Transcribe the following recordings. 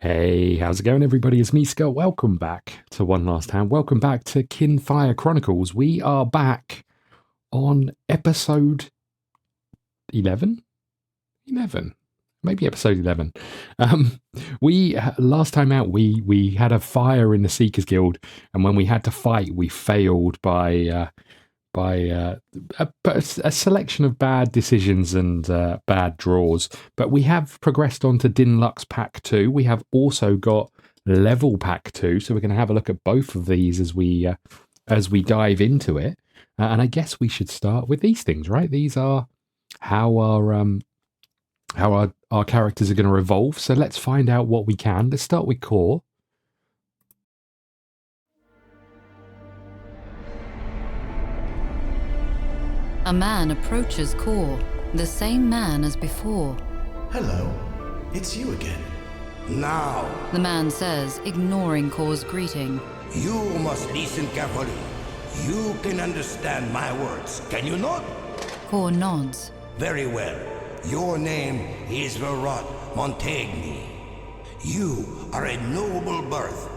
Hey, how's it going, everybody? It's me, Scott. Welcome back to One Last Hand. Welcome back to Kinfire Chronicles. We are back on episode 11? 11. Maybe episode 11. Last time out, we had a fire in the Seekers Guild, and when we had to fight, we failed by a selection of bad decisions and bad draws. But we have progressed on to Dinlux Pack 2. We have also got Level Pack 2, so we're going to have a look at both of these as we dive into it. And I guess we should start with these things, right? These are how our characters are going to evolve. So let's find out what we can. Let's start with Core. A man approaches Core, the same man as before. Hello, it's you again. Now, The man says, ignoring Core's greeting. you must listen carefully. You can understand my words, can you not? Core nods. Very well. Your name is Verat Montagna. You are a noble birth.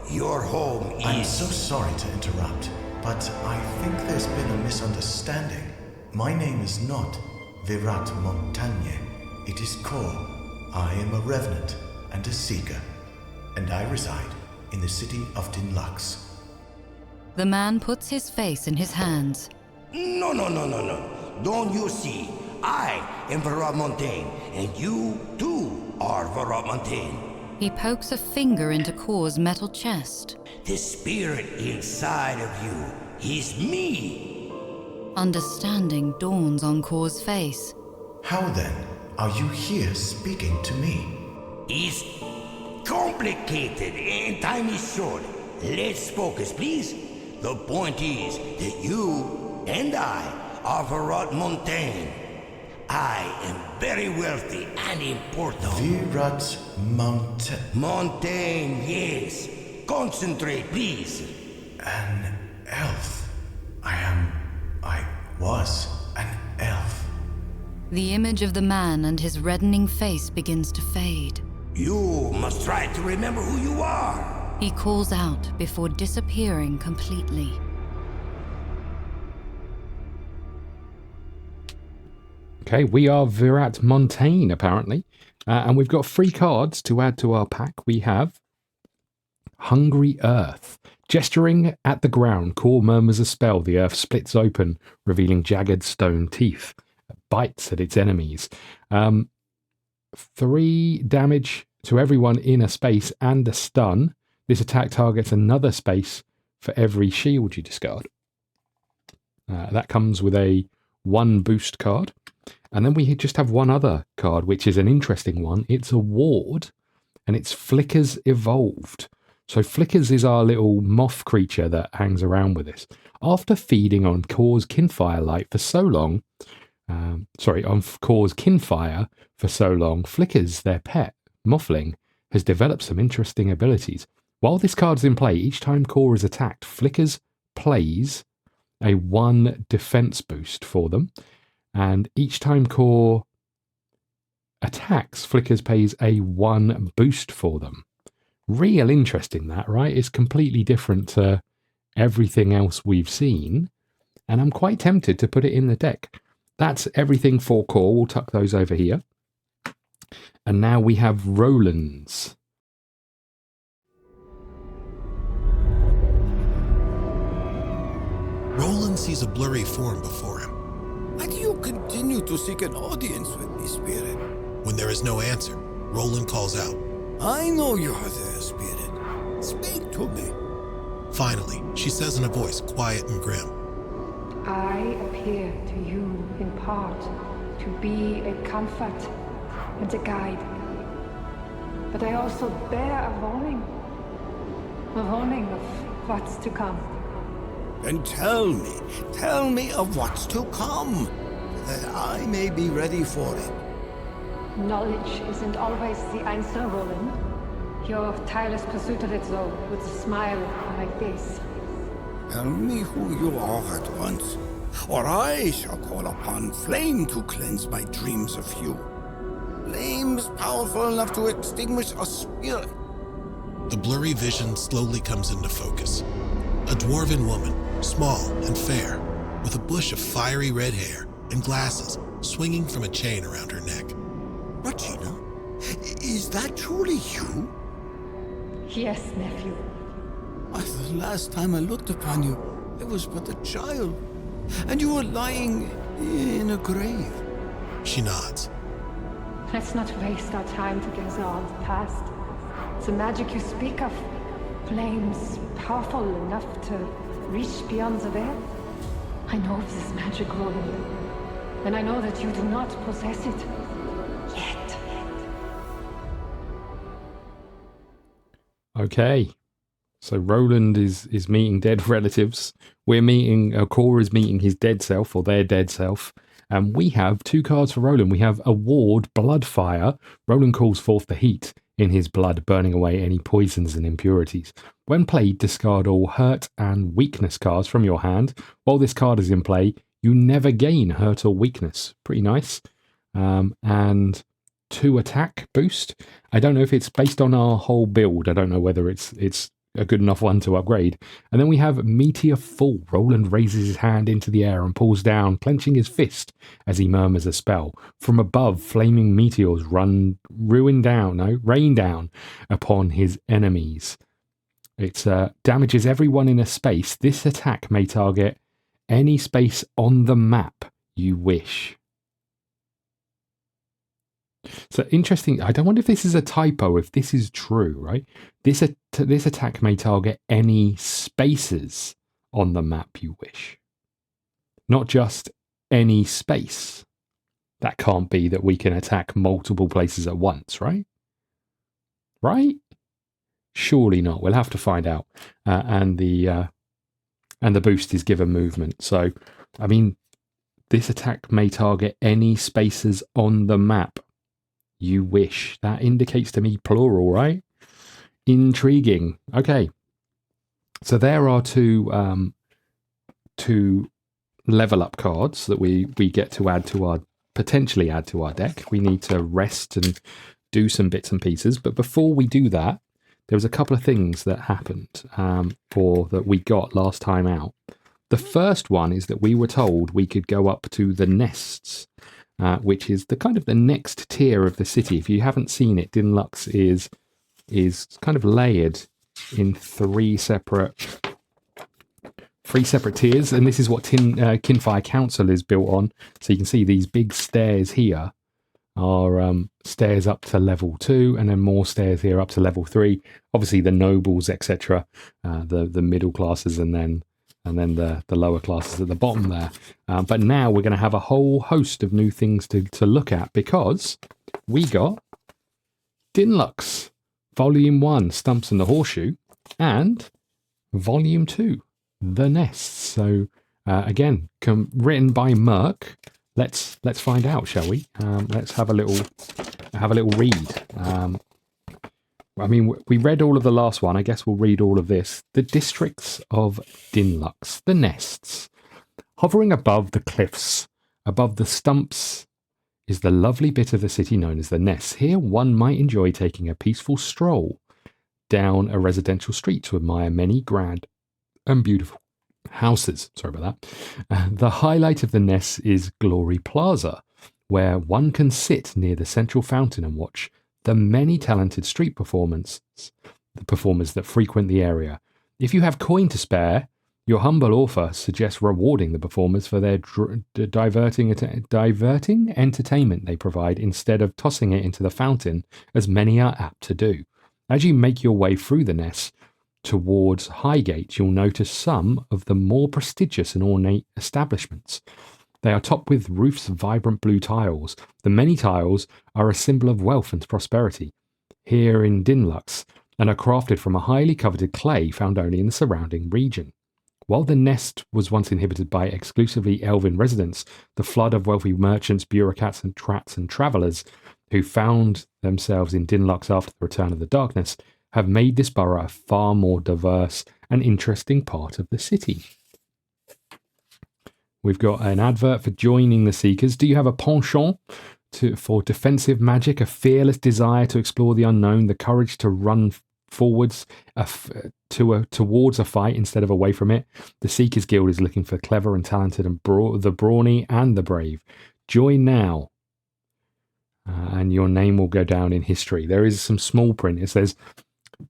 Your home is... I'm so sorry to interrupt, but I think there's been a misunderstanding. My name is not Verat Montagna. It is Core. I am a revenant and a seeker, and I reside in the city of Dinlux. The man puts his face in his hands. No. Don't you see? I am Verat Montaine, and you too are Verat Montaine. He pokes a finger into Core's metal chest. The spirit inside of you is me. Understanding dawns on Core's face. How then are you here speaking to me? It's complicated and time is short. Let's focus, please. The point is that you and I are Verat Montaine. I am very wealthy and important. Verat Montaine, yes. Concentrate, please. An elf. I was an elf. The image of the man and his reddening face begins to fade. You must try to remember who you are. He calls out before disappearing completely. Okay, we are Verat Montaine, apparently. And we've got 3 cards to add to our pack. We have Hungry Earth. Gesturing at the ground, Core murmurs a spell. The earth splits open, revealing jagged stone teeth. Bites at its enemies. 3 damage to everyone in a space and a stun. This attack targets another space for every shield you discard. That comes with a 1 boost card. And then we just have one other card, which is an interesting one. It's a ward, and it's Flickers Evolved. So Flickers is our little moth creature that hangs around with us. After feeding on Core's Kinfire light for so long, on Core's Kinfire for so long, Flickers, their pet, Mothling, has developed some interesting abilities. While this card's in play, each time Core is attacked, Flickers plays a 1 defense boost for them. And each time Core attacks, Flickers pays a 1 boost for them. Real interesting that, right? It's completely different to everything else we've seen. And I'm quite tempted to put it in the deck. That's everything for Core. We'll tuck those over here. And now we have Roland's. Roland sees a blurry form before him. Why do you continue to seek an audience with me, Spirit? When there is no answer, Roland calls out. I know you are there, Spirit. Speak to me. Finally, she says in a voice quiet and grim. I appear to you in part to be a comfort and a guide. But I also bear a warning of what's to come. Then tell me of what's to come, that I may be ready for it. Knowledge isn't always the answer, Roland. Your tireless pursuit of it, though, with a smile like this. Tell me who you are at once, or I shall call upon flame to cleanse my dreams of you. flames powerful enough to extinguish a spirit. The blurry vision slowly comes into focus. A dwarven woman, small and fair, with a bush of fiery red hair and glasses swinging from a chain around her neck. Butina, is that truly you? Yes, nephew. The last time I looked upon you, I was but a child, and you were lying in a grave. She nods. Let's not waste our time together on the past. The magic you speak of, flames powerful enough to reach beyond the veil? I know of this magic, Roland, and I know that you do not possess it. Yet. Okay. So Roland is meeting dead relatives. We're meeting, Core is meeting his dead self, or their dead self. And we have 2 cards for Roland. We have Award, Bloodfire. Roland calls forth the heat in his blood, burning away any poisons and impurities. When played, discard all hurt and weakness cards from your hand. While this card is in play, you never gain hurt or weakness. Pretty nice. And 2 attack boost. I don't know if it's based on our whole build. I don't know whether it's a good enough one to upgrade. And then we have Meteor Fall. Roland raises his hand into the air and pulls down, clenching his fist as he murmurs a spell. From above, flaming meteors rain down upon his enemies. It damages everyone in a space. This attack may target any space on the map you wish. So interesting. I don't wonder if this is a typo, if this is true, right? This attack may target any spaces on the map you wish. Not just any space. That can't be that we can attack multiple places at once, right? Right? Surely not. We'll have to find out. And the boost is given movement. So, I mean, this attack may target any spaces on the map you wish. That indicates to me plural, right? Intriguing. Okay. So there are two level up cards that we get to potentially add to our deck. We need to rest and do some bits and pieces. But before we do that, there was a couple of things that happened or that we got last time out. The first one is that we were told we could go up to the nests, which is the kind of the next tier of the city. If you haven't seen it, Dinlux is kind of layered in three separate tiers, and this is what Kinfire Council is built on. So you can see these big stairs here are stairs up to level 2, and then more stairs here up to level 3. Obviously the nobles, etc., the middle classes, and then the lower classes at the bottom there. But now we're going to have a whole host of new things to look at, because we got Dinlux, Volume 1, Stumps and the Horseshoe, and Volume 2, The Nests. So again, written by Merc. Let's find out, shall we? Let's have a little read. I mean, we read all of the last one. I guess we'll read all of this. The districts of Dinlux, the nests. Hovering above the cliffs, above the stumps, is the lovely bit of the city known as the nests. Here one might enjoy taking a peaceful stroll down a residential street to admire many grand and beautiful houses. Sorry about that. The highlight of the nests is Glory Plaza, where one can sit near the central fountain and watch the many talented street performers that frequent the area. If you have coin to spare, your humble offer suggests rewarding the performers for their diverting entertainment they provide, instead of tossing it into the fountain, as many are apt to do. As you make your way through the nests towards Highgate, you'll notice some of the more prestigious and ornate establishments. They are topped with roofs of vibrant blue tiles. The many tiles are a symbol of wealth and prosperity here in Dinlux, and are crafted from a highly coveted clay found only in the surrounding region. While the nest was once inhabited by exclusively elven residents, the flood of wealthy merchants, bureaucrats and trats and travellers who found themselves in Dinlux after the return of the darkness have made this borough a far more diverse and interesting part of the city. We've got an advert for joining the Seekers. Do you have a penchant for defensive magic, a fearless desire to explore the unknown, the courage to run forwards towards a fight instead of away from it. The Seekers Guild is looking for clever and talented and the brawny and the brave. Join now, and your name will go down in history. There is some small print. It says,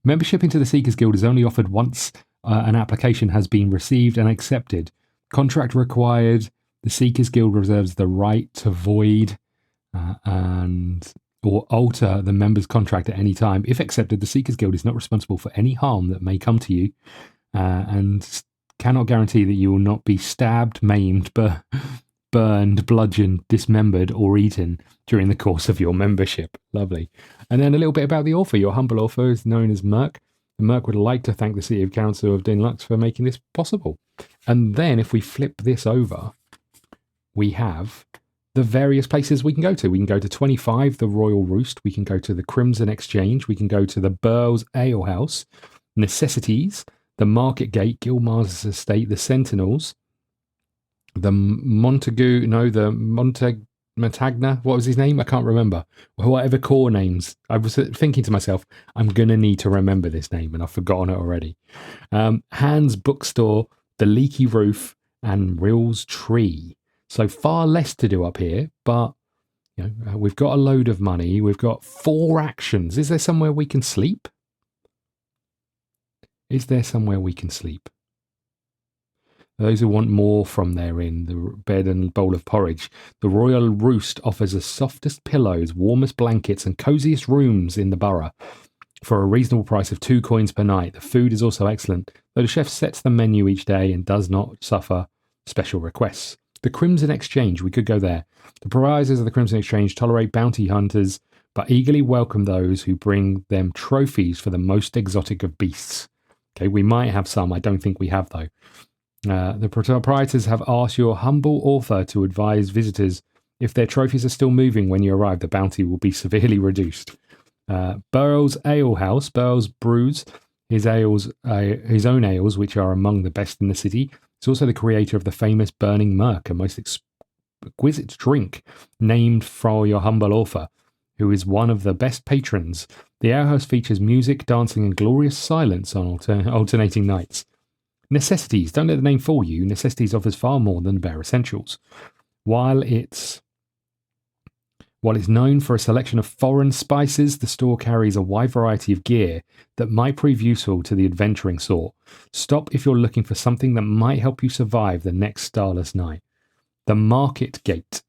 membership into the Seekers Guild is only offered once an application has been received and accepted. Contract required. The Seekers Guild reserves the right to void or alter the member's contract at any time. If accepted, the Seekers Guild is not responsible for any harm that may come to you and cannot guarantee that you will not be stabbed, maimed, burned, bludgeoned, dismembered, or eaten during the course of your membership. Lovely. And then a little bit about the author. Your humble author is known as Merc. And Merc would like to thank the City of Council of Dinlux for making this possible. And then if we flip this over, we have the various places we can go to. We can go to 25, the Royal Roost. We can go to the Crimson Exchange. We can go to the Burl's Ale House, Necessities, the Market Gate, Guildmaster's Estate, the Sentinels, the Montagna. What was his name? I can't remember. Whatever core names. I was thinking to myself, I'm going to need to remember this name, and I've forgotten it already. Hans Bookstore, the Leaky Roof, and Rill's Tree. So far less to do up here, but we've got a load of money. We've got 4 actions. Is there somewhere we can sleep? Is there somewhere we can sleep? Those who want more from their inn, the bed and bowl of porridge. The Royal Roost offers the softest pillows, warmest blankets, and coziest rooms in the borough for a reasonable price of 2 coins per night. The food is also excellent, though the chef sets the menu each day and does not suffer special requests. The Crimson Exchange, we could go there. The proprietors of the Crimson Exchange tolerate bounty hunters, but eagerly welcome those who bring them trophies for the most exotic of beasts. Okay, we might have some. I don't think we have, though. The proprietors have asked your humble author to advise visitors if their trophies are still moving when you arrive. The bounty will be severely reduced. Burl's Ale House. Burl's brews his own ales, which are among the best in the city. He's also the creator of the famous Burning Murk, a most exquisite drink named for your humble author, who is one of the best patrons. The alehouse features music, dancing, and glorious silence on alternating nights. Necessities. Don't let the name fool you. Necessities offers far more than bare essentials. While it's known for a selection of foreign spices, the store carries a wide variety of gear that might prove useful to the adventuring sort. Stop if you're looking for something that might help you survive the next starless night. The Market Gate.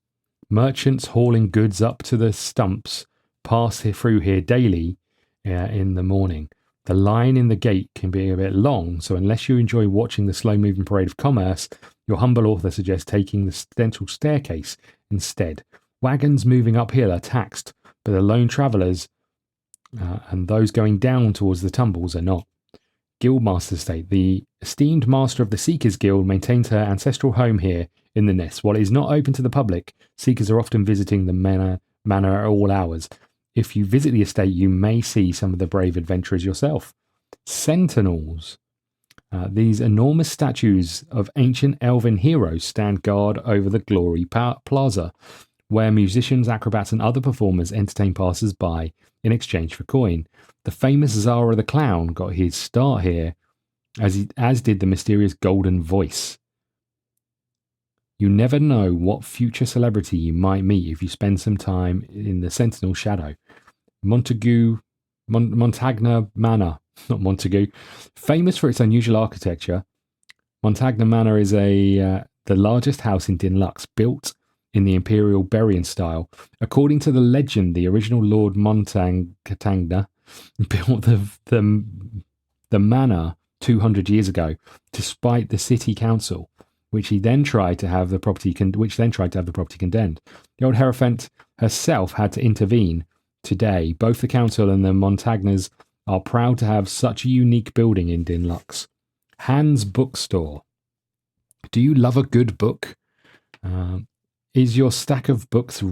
Merchants hauling goods up to the stumps pass through here daily in the morning. The line in the gate can be a bit long, so unless you enjoy watching the slow-moving parade of commerce, your humble author suggests taking the central staircase instead. Wagons moving uphill are taxed, but the lone travellers and those going down towards the tumbles are not. Guildmaster Estate. The esteemed master of the Seekers Guild maintains her ancestral home here in the Nest. While it is not open to the public, Seekers are often visiting the manor at all hours. If you visit the estate, you may see some of the brave adventurers yourself. Sentinels. These enormous statues of ancient elven heroes stand guard over the Glory Plaza, where musicians, acrobats, and other performers entertain passers-by in exchange for coin. The famous Zara the Clown got his start here, as did the mysterious Golden Voice. You never know what future celebrity you might meet if you spend some time in the Sentinel shadow. Montagna Manor, not Montague. Famous for its unusual architecture, Montagna Manor is the largest house in Dinlux, built in the Imperial Berrien style. According to the legend, the original Lord Montagna built the manor 200 years ago to spite the city council, which then tried to have the property condemned. The old Hierophant herself had to intervene. Today, both the council and the Montagnas are proud to have such a unique building in Dinlux. Hans Bookstore. Do you love a good book? Is your stack of books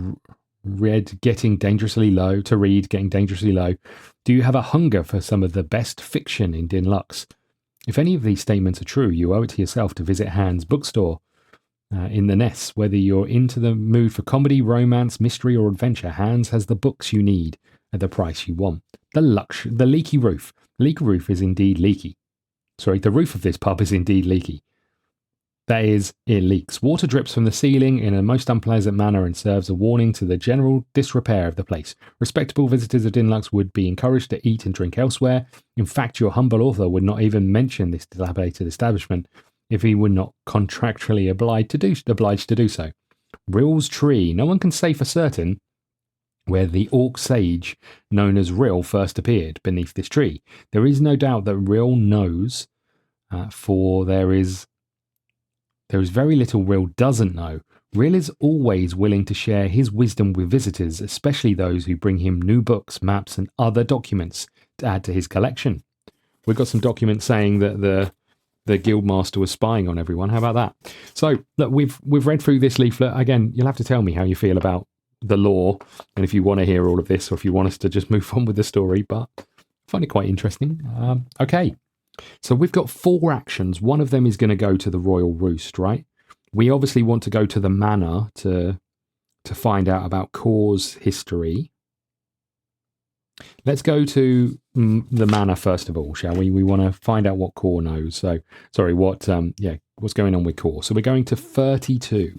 getting dangerously low? Do you have a hunger for some of the best fiction in Dinlux? If any of these statements are true, you owe it to yourself to visit Hans Bookstore. in the nests. Whether you're into the mood for comedy, romance, mystery, or adventure, Hans has the books you need at the price you want. The leaky roof. The leaky roof is indeed leaky. Sorry, the roof of this pub is indeed leaky. That is, it leaks. Water drips from the ceiling in a most unpleasant manner and serves a warning to the general disrepair of the place. Respectable visitors of Dinlux would be encouraged to eat and drink elsewhere. In fact, your humble author would not even mention this dilapidated establishment if he were not contractually obliged to do so. Ril's tree. No one can say for certain where the orc sage known as Ril first appeared beneath this tree. There is no doubt that Ril knows, for there is very little Ril doesn't know. Ril is always willing to share his wisdom with visitors, especially those who bring him new books, maps, and other documents to add to his collection. We've got some documents saying that the Guildmaster was spying on everyone. How about that? So, look, we've read through this leaflet. Again, you'll have to tell me how you feel about the lore, and if you want to hear all of this, or if you want us to just move on with the story, but I find it quite interesting. Okay. So we've got 4 actions. One of them is going to go to the Royal Roost, right? We obviously want to go to the Manor to find out about Core's history. Let's go to the Manor first of all, shall we? We want to find out what Core knows. So, sorry, what's going on with Core. So we're going to 32.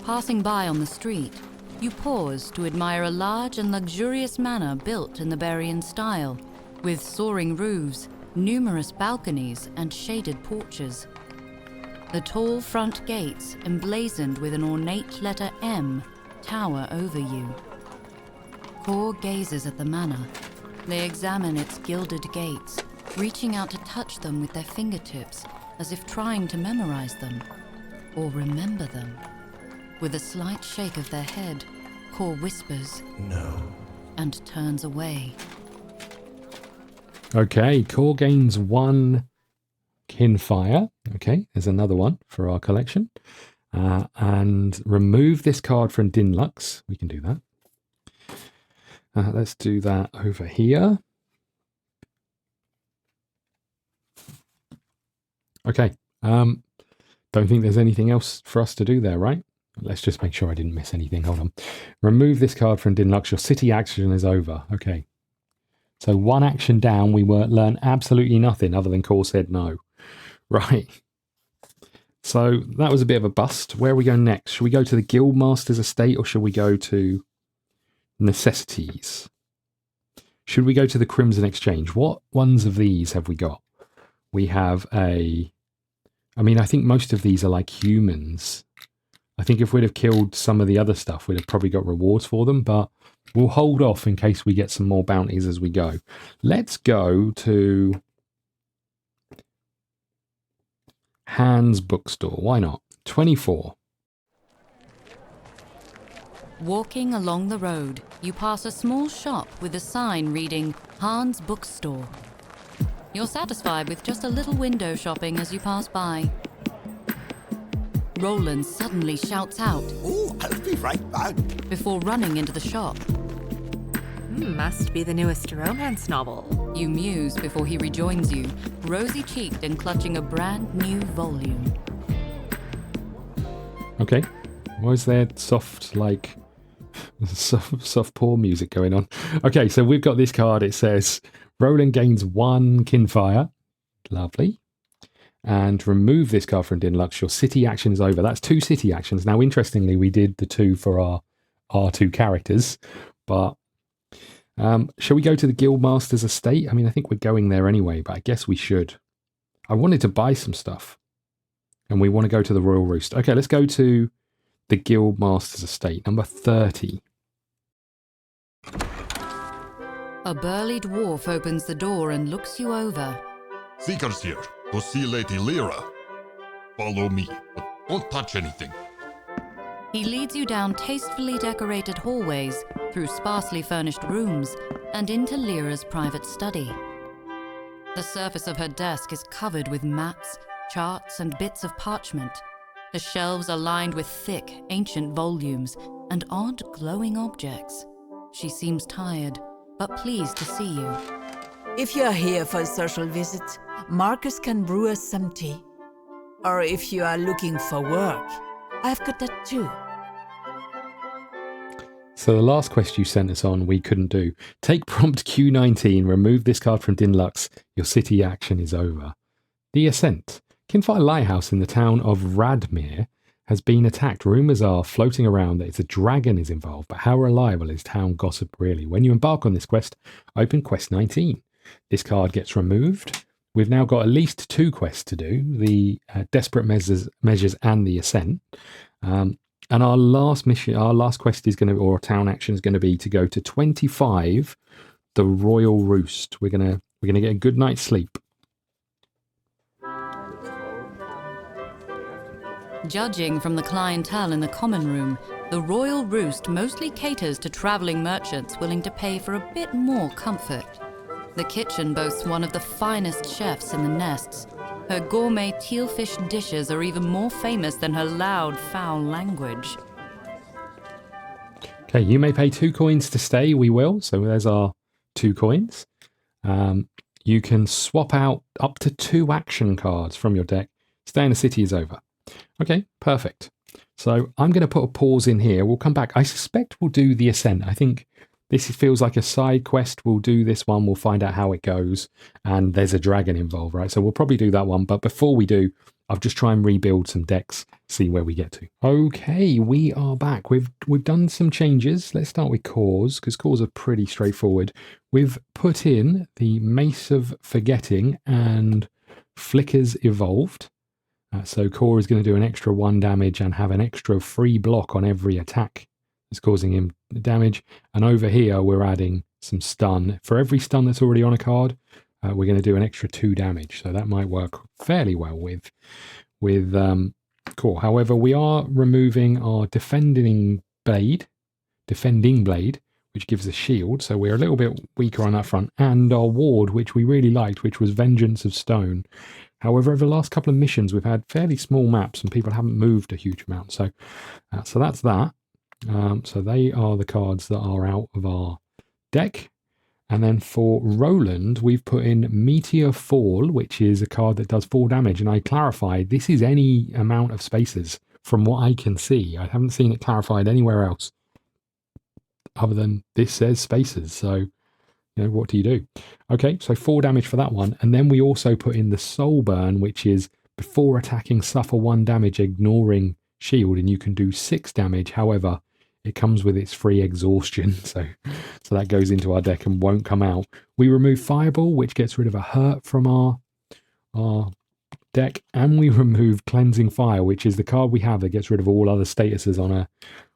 Passing by on the street, you pause to admire a large and luxurious manor built in the Barian style, with soaring roofs, numerous balconies, and shaded porches. The tall front gates, emblazoned with an ornate letter M, tower over you. Core gazes at the manor. They examine its gilded gates, reaching out to touch them with their fingertips, as if trying to memorize them, or remember them. With a slight shake of their head, Core whispers, "No," and turns away. Okay, Core gains 1 Kinfire. Okay, there's another one for our collection. And remove this card from Dinlux. We can do that. Let's do that over here. Okay. Don't think there's anything else for us to do there, right? Let's just make sure I didn't miss anything. Hold on. Remove this card from Dinlux. Your city action is over. Okay. So 1 action down, we learn absolutely nothing other than Core said no. Right. So that was a bit of a bust. Where are we going next? Should we go to the Guildmaster's estate or should we go to necessities? Should we go to the Crimson Exchange? What ones of these have we got? We have I think most of these are like humans. I think if we'd have killed some of the other stuff, we'd have probably got rewards for them, but we'll hold off in case we get some more bounties as we go. Let's go to Hans Bookstore. Why not? 24. Walking along the road, you pass a small shop with a sign reading Hans Bookstore. You're satisfied with just a little window shopping as you pass by. Roland suddenly shouts out, "Oh, I'll be right back." before running into the shop. Must be the newest romance novel. You muse before he rejoins you, rosy-cheeked and clutching a brand new volume. Okay. Why is there soft paw music going on? Okay, so we've got this card. It says, Roland gains 1 Kinfire. Lovely. And remove this card from Dinlux. Your city action is over. That's 2 city actions. Now, interestingly, we did the 2 for our 2 characters. But shall we go to the Guildmaster's estate? I mean, I think we're going there anyway, but I guess we should. I wanted to buy some stuff. And we want to go to the Royal Roost. Okay, let's go to the Guildmaster's estate, number 30. A burly dwarf opens the door and looks you over. Seekers here to see Lady Lra. Follow me, but don't touch anything. He leads you down tastefully decorated hallways, through sparsely furnished rooms, and into Lyra's private study. The surface of her desk is covered with maps, charts, and bits of parchment. The shelves are lined with thick, ancient volumes and odd, glowing objects. She seems tired, but pleased to see you. If you're here for a social visit, Marcus can brew us some tea. Or if you are looking for work, I've got that too. So the last quest you sent us on, we couldn't do. Take prompt Q19, remove this card from Dinlux. Your city action is over. The Ascent. Kinfire Lighthouse in the town of Radmir has been attacked. Rumours are floating around that it's a dragon is involved, but how reliable is town gossip really? When you embark on this quest, open quest 19. This card gets removed. We've now got at least 2 quests to do, the Desperate Measures and the Ascent. And our last quest is going to, or town action is going to be to go to 25, the Royal Roost. We're gonna get a good night's sleep. Judging from the clientele in the common room, the Royal Roost mostly caters to traveling merchants willing to pay for a bit more comfort. The kitchen boasts one of the finest chefs in the nests. Her gourmet tealfish dishes are even more famous than her loud, foul language. Okay, you may pay 2 coins to stay. We will. So there's our 2 coins. You can swap out up to 2 action cards from your deck. Stay in the city is over. Okay, perfect. So I'm going to put a pause in here. We'll come back. I suspect we'll do the Ascent. I think this feels like a side quest. We'll do this one. We'll find out how it goes. And there's a dragon involved, right? So we'll probably do that one. But before we do, I'll just try and rebuild some decks, see where we get to. Okay, we are back. We've done some changes. Let's start with cores, because cores are pretty straightforward. We've put in the Mace of Forgetting and Flickers Evolved. So core is going to do an extra 1 damage and have an extra free block on every attack that's causing him damage. And over here, we're adding some stun. For every stun that's already on a card, we're going to do an extra 2 damage. So that might work fairly well with core. However, we are removing our defending blade, which gives a shield. So we're a little bit weaker on that front. And our ward, which we really liked, which was Vengeance of Stone. However, over the last couple of missions, we've had fairly small maps and people haven't moved a huge amount. So that's that. So they are the cards that are out of our deck. And then for Roland, we've put in Meteor Fall, which is a card that does 4 damage. And I clarified, this is any amount of spaces from what I can see. I haven't seen it clarified anywhere else other than this says spaces. So, what do you do? Okay, so 4 damage for that one. And then we also put in the Soul Burn, which is before attacking, suffer 1 damage, ignoring shield. And you can do 6 damage. However, it comes with its free exhaustion, so that goes into our deck and won't come out. We remove Fireball, which gets rid of a hurt from our deck, and we remove Cleansing Fire, which is the card we have that gets rid of all other statuses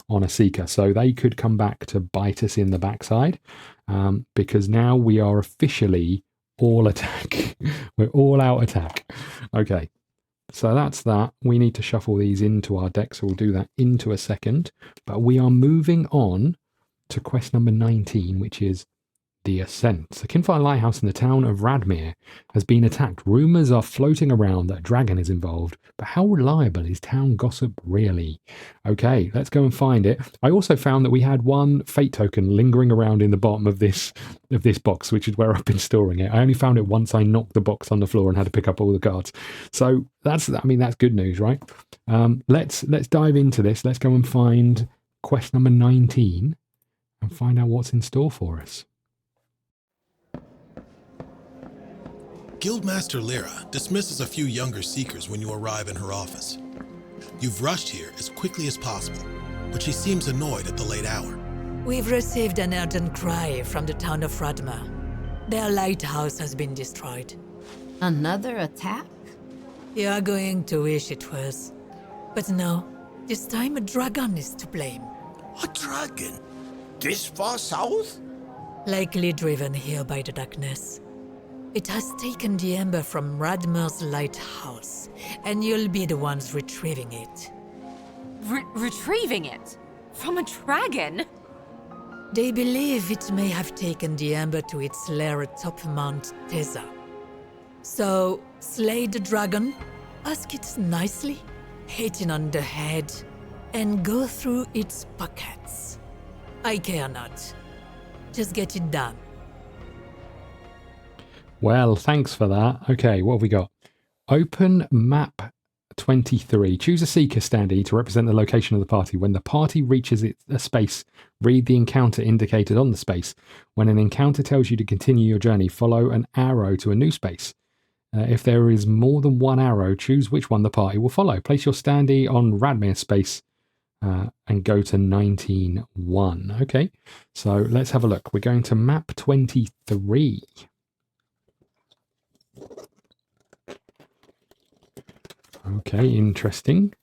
on a Seeker. So they could come back to bite us in the backside, because now we are officially all attack. We're all out attack. Okay. So that's that. We need to shuffle these into our deck, so we'll do that into a second. But we are moving on to quest number 19, which is the Ascent. So Kinfire Lighthouse in the town of Radmir has been attacked. Rumours are floating around that a dragon is involved, but how reliable is town gossip really? Okay, let's go and find it. I also found that we had 1 fate token lingering around in the bottom of this box, which is where I've been storing it. I only found it once I knocked the box on the floor and had to pick up all the cards. So that's good news, right? Let's dive into this. Let's go and find quest number 19 and find out what's in store for us. Guildmaster Lra dismisses a few younger seekers when you arrive in her office. You've rushed here as quickly as possible, but she seems annoyed at the late hour. We've received an urgent cry from the town of Radmir. Their lighthouse has been destroyed. Another attack? You are going to wish it was. But no, this time a dragon is to blame. A dragon? This far south? Likely driven here by the darkness. It has taken the ember from Radmir's lighthouse, and you'll be the ones retrieving it. Retrieving it? From a dragon? They believe it may have taken the ember to its lair atop Mount Tza. So, slay the dragon, ask it nicely, hit it on the head, and go through its pockets. I care not. Just get it done. Well, thanks for that. Okay, what have we got? Open map 23. Choose a seeker standee to represent the location of the party. When the party reaches a space, read the encounter indicated on the space. When an encounter tells you to continue your journey, follow an arrow to a new space. If there is more than one arrow, choose which one the party will follow. Place your standee on Radmir space and go to 19-1. Okay, so let's have a look. We're going to map 23. Okay, interesting.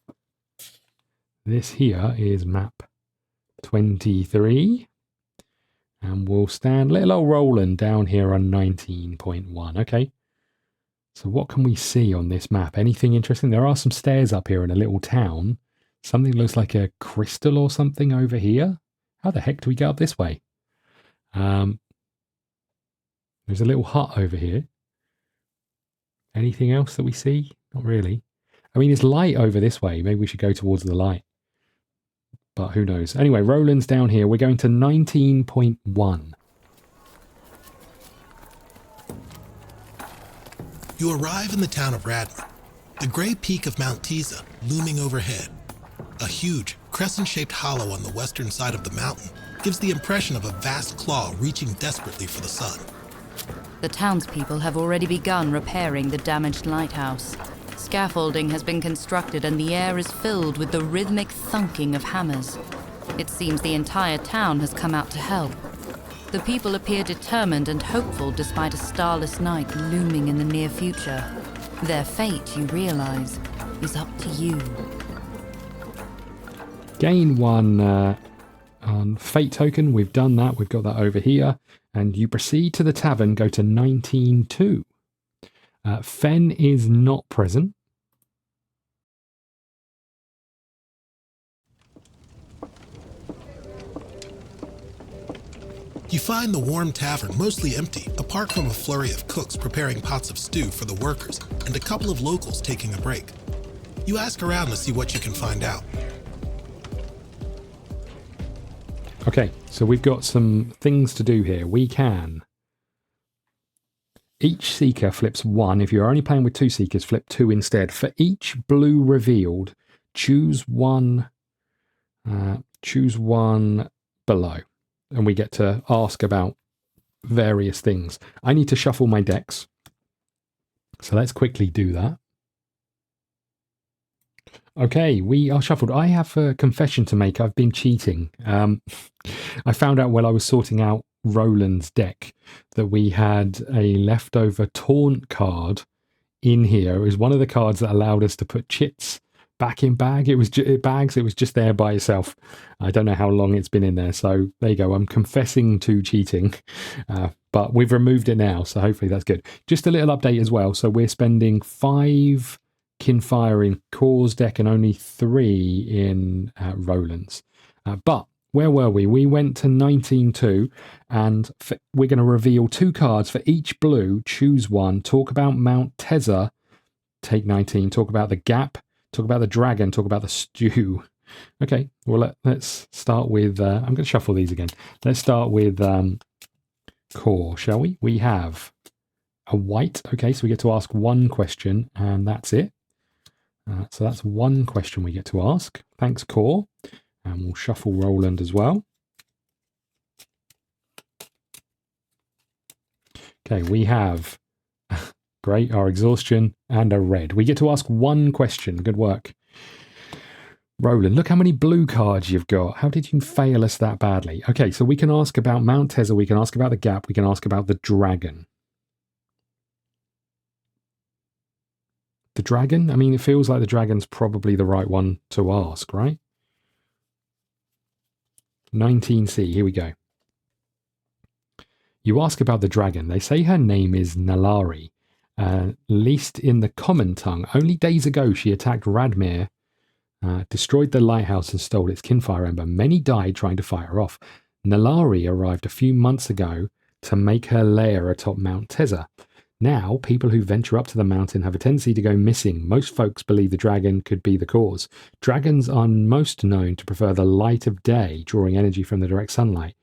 This here is map 23. And we'll stand little old Roland down here on 19.1. Okay. So what can we see on this map? Anything interesting? There are some stairs up here in a little town. Something looks like a crystal or something over here. How the heck do we get up this way? There's a little hut over here. Anything else that we see? Not really. I mean, it's light over this way. Maybe we should go towards the light. But who knows? Anyway, Roland's down here. We're going to 19.1. You arrive in the town of Radmir, the gray peak of Mount Tza looming overhead. A huge, crescent-shaped hollow on the western side of the mountain gives the impression of a vast claw reaching desperately for the sun. The townspeople have already begun repairing the damaged lighthouse. Scaffolding has been constructed and the air is filled with the rhythmic thunking of hammers. It seems the entire town has come out to help. The people appear determined and hopeful despite a starless night looming in the near future. Their fate, you realize, is up to you. Gain one fate token. We've done that. We've got that over here. And you proceed to the tavern, go to 19.2. Fen is not present. You find the warm tavern mostly empty, apart from a flurry of cooks preparing pots of stew for the workers and a couple of locals taking a break. You ask around to see what you can find out. Okay, so we've got some things to do here. We can... Each seeker flips 1. If you're only playing with 2 seekers, flip 2 instead. For each blue revealed, choose one below. And we get to ask about various things. I need to shuffle my decks. So let's quickly do that. Okay, we are shuffled. I have a confession to make. I've been cheating. I found out while I was sorting out Roland's deck that we had a leftover taunt card in here. It was one of the cards that allowed us to put chits back in bag. It was bags. It was just there by itself. I don't know how long it's been in there. So there you go. I'm confessing to cheating, but we've removed it now. So hopefully that's good. Just a little update as well. So we're spending 5 Kinfire in Core's deck and only 3 in Roland's. But where were we? We went to 19.2 and we're going to reveal 2 cards for each blue. Choose one. Talk about Mount Tza. Take 19. Talk about the gap. Talk about the dragon. Talk about the stew. Okay, well, let's start with... I'm going to shuffle these again. Let's start with Core, shall we? We have a white. Okay, so we get to ask 1 question, and that's it. So that's 1 question we get to ask. Thanks, Core. And we'll shuffle Roland as well. Okay, we have... Great, our exhaustion, and a red. We get to ask 1 question. Good work. Roland, look how many blue cards you've got. How did you fail us that badly? Okay, so we can ask about Mount Tza, we can ask about the gap, we can ask about the dragon. The dragon? I mean, it feels like the dragon's probably the right one to ask, right? 19C, here we go. You ask about the dragon. They say her name is Nalari. Least in the common tongue. Only days ago she attacked Radmir, destroyed the lighthouse and stole its Kinfire ember. Many died trying to fight her off. Nalari arrived a few months ago to make her lair atop Mount Tza. Now, people who venture up to the mountain have a tendency to go missing. Most folks believe the dragon could be the cause. Dragons are most known to prefer the light of day, drawing energy from the direct sunlight.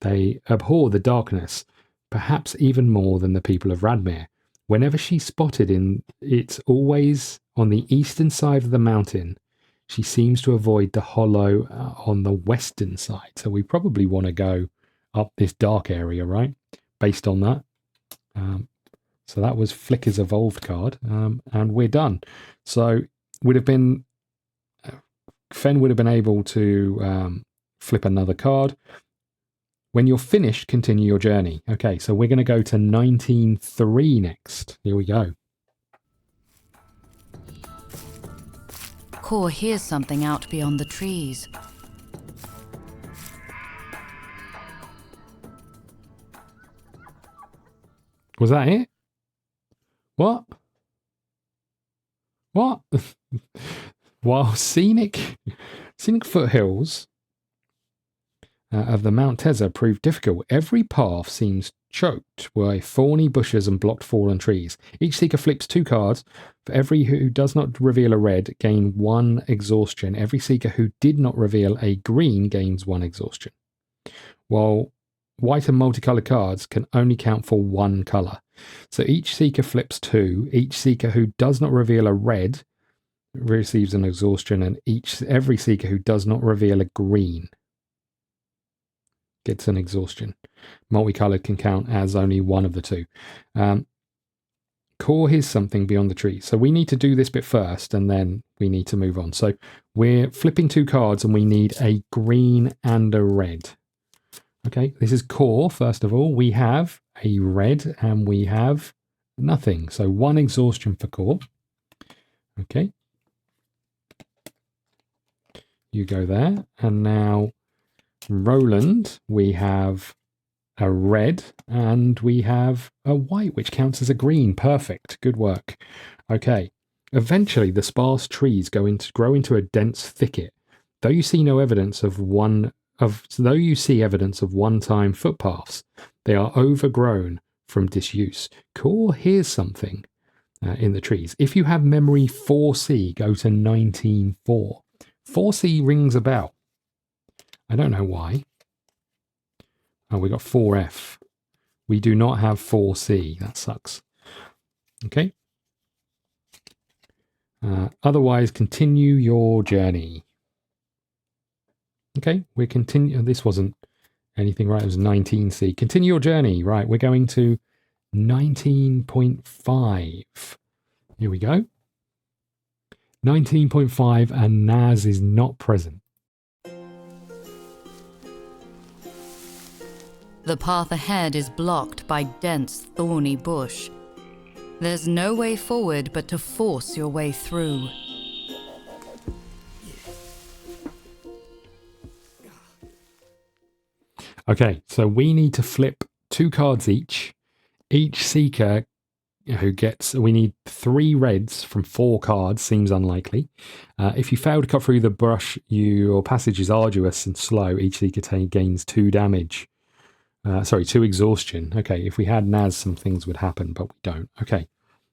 They abhor the darkness, perhaps even more than the people of Radmir. Whenever she's spotted it's always on the eastern side of the mountain. She seems to avoid the hollow on the western side. So we probably want to go up this dark area, right? Based on that. So that was Flicker's Evolved card. And we're done. So Fen would have been able to flip another card. When you're finished, continue your journey. Okay, so we're going to go to 19.3 next. Here we go. Core hears something out beyond the trees. Was that it? What? While scenic foothills of the Mount Tza proved difficult, every path seems choked by thorny bushes and blocked fallen trees. Each seeker flips 2 cards. For every who does not reveal a red, gain 1 exhaustion. Every seeker who did not reveal a green gains 1 exhaustion. While white and multicolored cards can only count for 1 color. So each seeker flips 2. Each seeker who does not reveal a red receives an exhaustion, and every seeker who does not reveal a green gets an exhaustion. Multicolored can count as only one of the 2. Core hears something beyond the tree. So we need to do this bit first, and then we need to move on. So we're flipping 2 cards, and we need a green and a red. Okay, this is Core, first of all. We have a red, and we have nothing. So 1 exhaustion for Core. Okay. You go there. And now Roland, we have a red and we have a white, which counts as a green. Perfect. Good work. Okay. Eventually, the sparse trees grow into a dense thicket. Though you see evidence of one-time footpaths, they are overgrown from disuse. Core hears something in the trees. If you have memory 4C, go to 19.4. 4C rings a bell. I don't know why. Oh, we got 4F. We do not have 4C. That sucks. Okay. Otherwise, continue your journey. Okay, we're continuing. This wasn't anything, right? It was 19C. Continue your journey. Right, we're going to 19.5. Here we go. 19.5, and Naz is not present. The path ahead is blocked by dense, thorny bush. There's no way forward but to force your way through. Okay, so we need to flip 2 cards each. Each seeker we need 3 reds from 4 cards, seems unlikely. If you fail to cut through the brush, your passage is arduous and slow. Each seeker gains 2 damage. 2 exhaustion. Okay, if we had Naz, some things would happen, but we don't. Okay,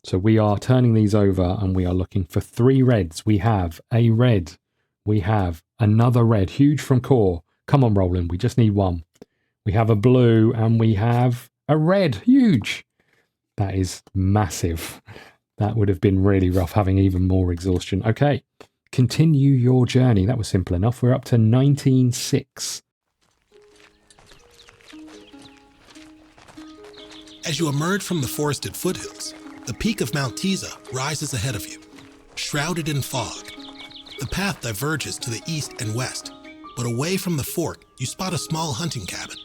so we are turning these over and we are looking for 3 reds. We have a red. We have another red, huge from Core. Come on, Roland, we just need 1. We have a blue and we have a red, huge. That is massive. That would have been really rough having even more exhaustion. Okay, continue your journey. That was simple enough. We're up to 19.6. As you emerge from the forested foothills, the peak of Mount Tza rises ahead of you, shrouded in fog. The path diverges to the east and west, but away from the fork, you spot a small hunting cabin.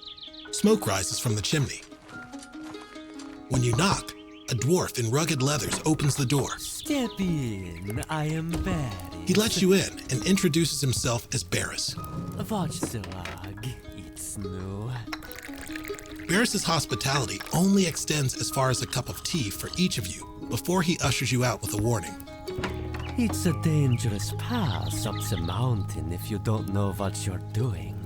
Smoke rises from the chimney. When you knock, a dwarf in rugged leathers opens the door. Step in, I am Barry. He lets you in and introduces himself as Barris. It's no. Barris's hospitality only extends as far as a cup of tea for each of you before he ushers you out with a warning. It's a dangerous pass up the mountain if you don't know what you're doing.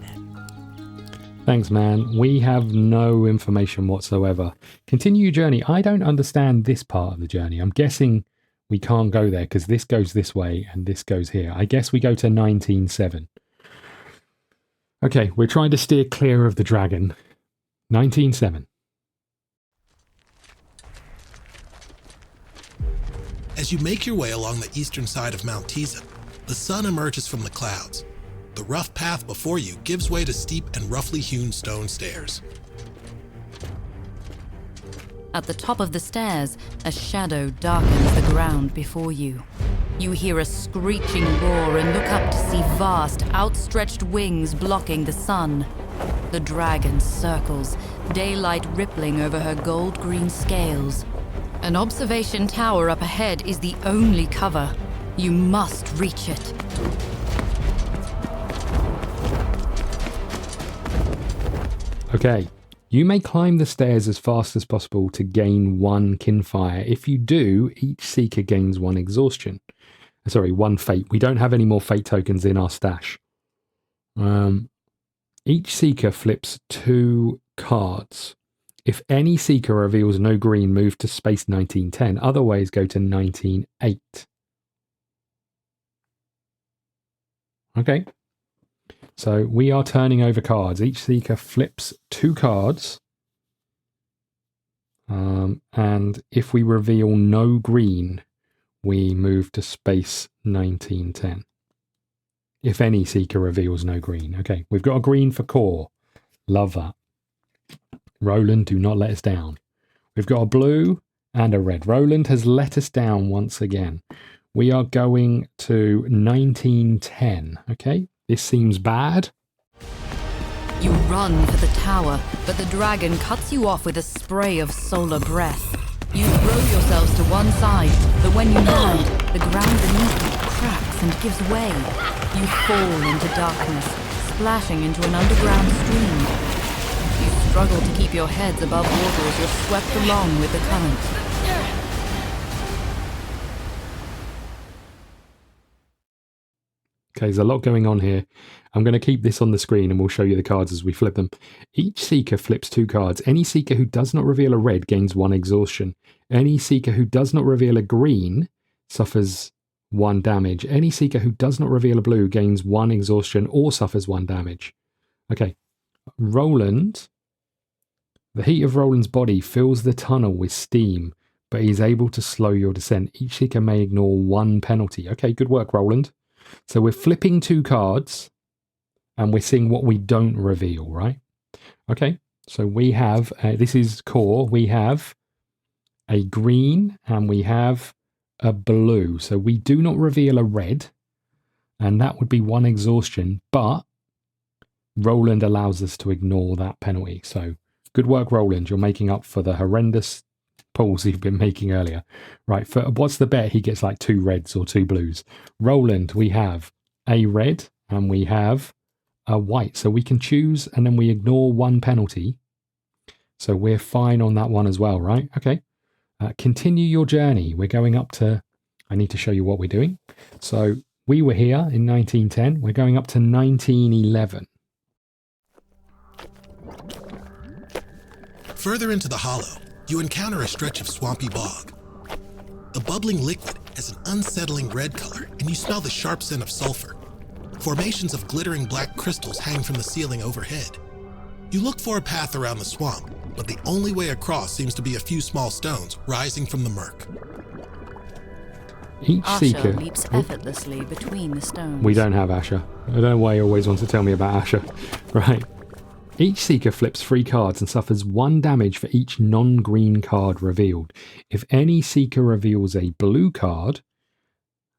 Thanks, man. We have no information whatsoever. Continue your journey. I don't understand this part of the journey. I'm guessing we can't go there because this goes this way and this goes here. I guess we go to 19.7. Okay, we're trying to steer clear of the dragon. 19.7. As you make your way along the eastern side of Mount Tza, the sun emerges from the clouds. The rough path before you gives way to steep and roughly hewn stone stairs. At the top of the stairs, a shadow darkens the ground before you. You hear a screeching roar and look up to see vast, outstretched wings blocking the sun. The dragon circles, daylight rippling over her gold-green scales. An observation tower up ahead is the only cover. You must reach it. Okay, you may climb the stairs as fast as possible to gain 1 Kinfire. If you do, each seeker gains 1 exhaustion. Sorry, 1 fate. We don't have any more fate tokens in our stash. Each seeker flips 2 cards. If any seeker reveals no green, move to space 1910. Otherwise, go to 19:8. Okay. So we are turning over cards. Each seeker flips 2 cards. And if we reveal no green, we move to space 1910. If any seeker reveals no green. Okay, we've got a green for core. Love that. Roland, do not let us down. We've got a blue and a red. Roland has let us down once again. We are going to 1910. Okay, this seems bad. You run for the tower, but the dragon cuts you off with a spray of solar breath. You throw yourselves to one side, but when you land, the ground beneath you cracks and gives way. You fall into darkness, splashing into an underground stream. You struggle to keep your heads above water as you're swept along with the current. Okay, there's a lot going on here. I'm going to keep this on the screen and we'll show you the cards as we flip them. Each seeker flips 2 cards. Any seeker who does not reveal a red gains 1 exhaustion. Any seeker who does not reveal a green suffers 1 damage. Any seeker who does not reveal a blue gains 1 exhaustion or suffers 1 damage. Okay, Roland. The heat of Roland's body fills the tunnel with steam, but he's able to slow your descent. Each seeker may ignore 1 penalty. Okay, good work, Roland. So we're flipping 2 cards, and we're seeing what we don't reveal, right? Okay, so we have, this is core, we have a green, and we have a blue. So we do not reveal a red, and that would be 1 exhaustion, but Roland allows us to ignore that penalty. So good work, Roland. You're making up for the horrendous pulls you've been making earlier. Right, for what's the bet? He gets like 2 reds or 2 blues. Roland, we have a red and we have a white. So we can choose and then we ignore 1 penalty. So we're fine on that one as well, right? Okay. Continue your journey. We're going up to, I need to show you what we're doing. So we were here in 1910. We're going up to 1911. Further into the hollow, you encounter a stretch of swampy bog. The bubbling liquid has an unsettling red color, and you smell the sharp scent of sulfur. Formations of glittering black crystals hang from the ceiling overhead. You look for a path around the swamp, but the only way across seems to be a few small stones rising from the murk. Each seeker leaps effortlessly between the stones. We don't have Asher. I don't know why he always wants to tell me about Asher. Right. Each seeker flips 3 cards and suffers 1 damage for each non-green card revealed. If any seeker reveals a blue card,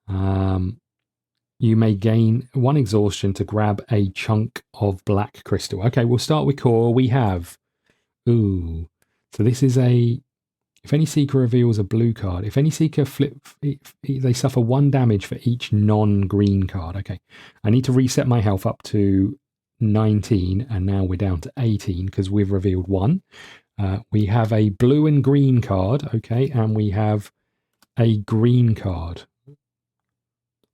you may gain 1 exhaustion to grab a chunk of black crystal. Okay, we'll start with core. We have, so this is if any seeker reveals a blue card, if any seeker they suffer 1 damage for each non-green card. Okay, I need to reset my health up to 19 and now we're down to 18 because we've revealed 1. We have a blue and green card, okay, and we have a green card.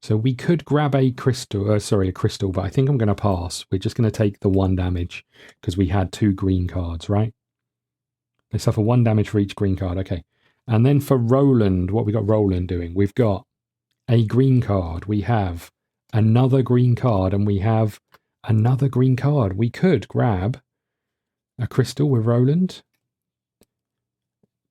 So we could grab a crystal, but I think I'm going to pass. We're just going to take the 1 damage because we had 2 green cards, right? They suffer 1 damage for each green card, okay. And then for Roland, what we got Roland doing? We've got a green card, we have another green card, and we have another green card. We could grab a crystal with Roland.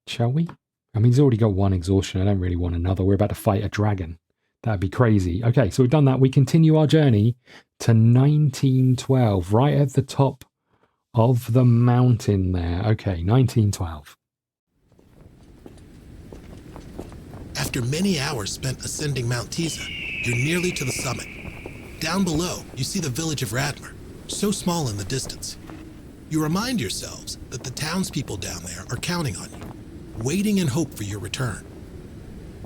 Shall we? I mean, he's already got one exhaustion. I don't really want another. We're about to fight a dragon. That'd be crazy. Okay, so we've done that. We continue our journey to 1912, right at the top of the mountain there. Okay, 1912. After many hours spent ascending Mount Tza, you're nearly to the summit. Down below, you see the village of Radmir, so small in the distance. You remind yourselves that the townspeople down there are counting on you, waiting in hope for your return.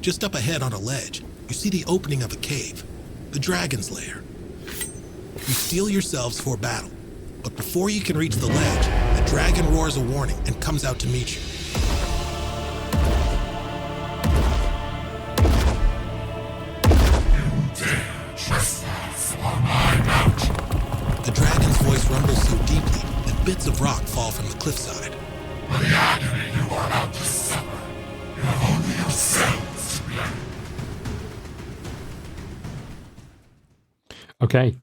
Just up ahead on a ledge, you see the opening of a cave, the dragon's lair. You steel yourselves for battle, but before you can reach the ledge, the dragon roars a warning and comes out to meet you. The dragon's voice rumbles so deeply that bits of rock fall from the cliffside. For the agony you are about to suffer, you have only yourselves to blame. Okay.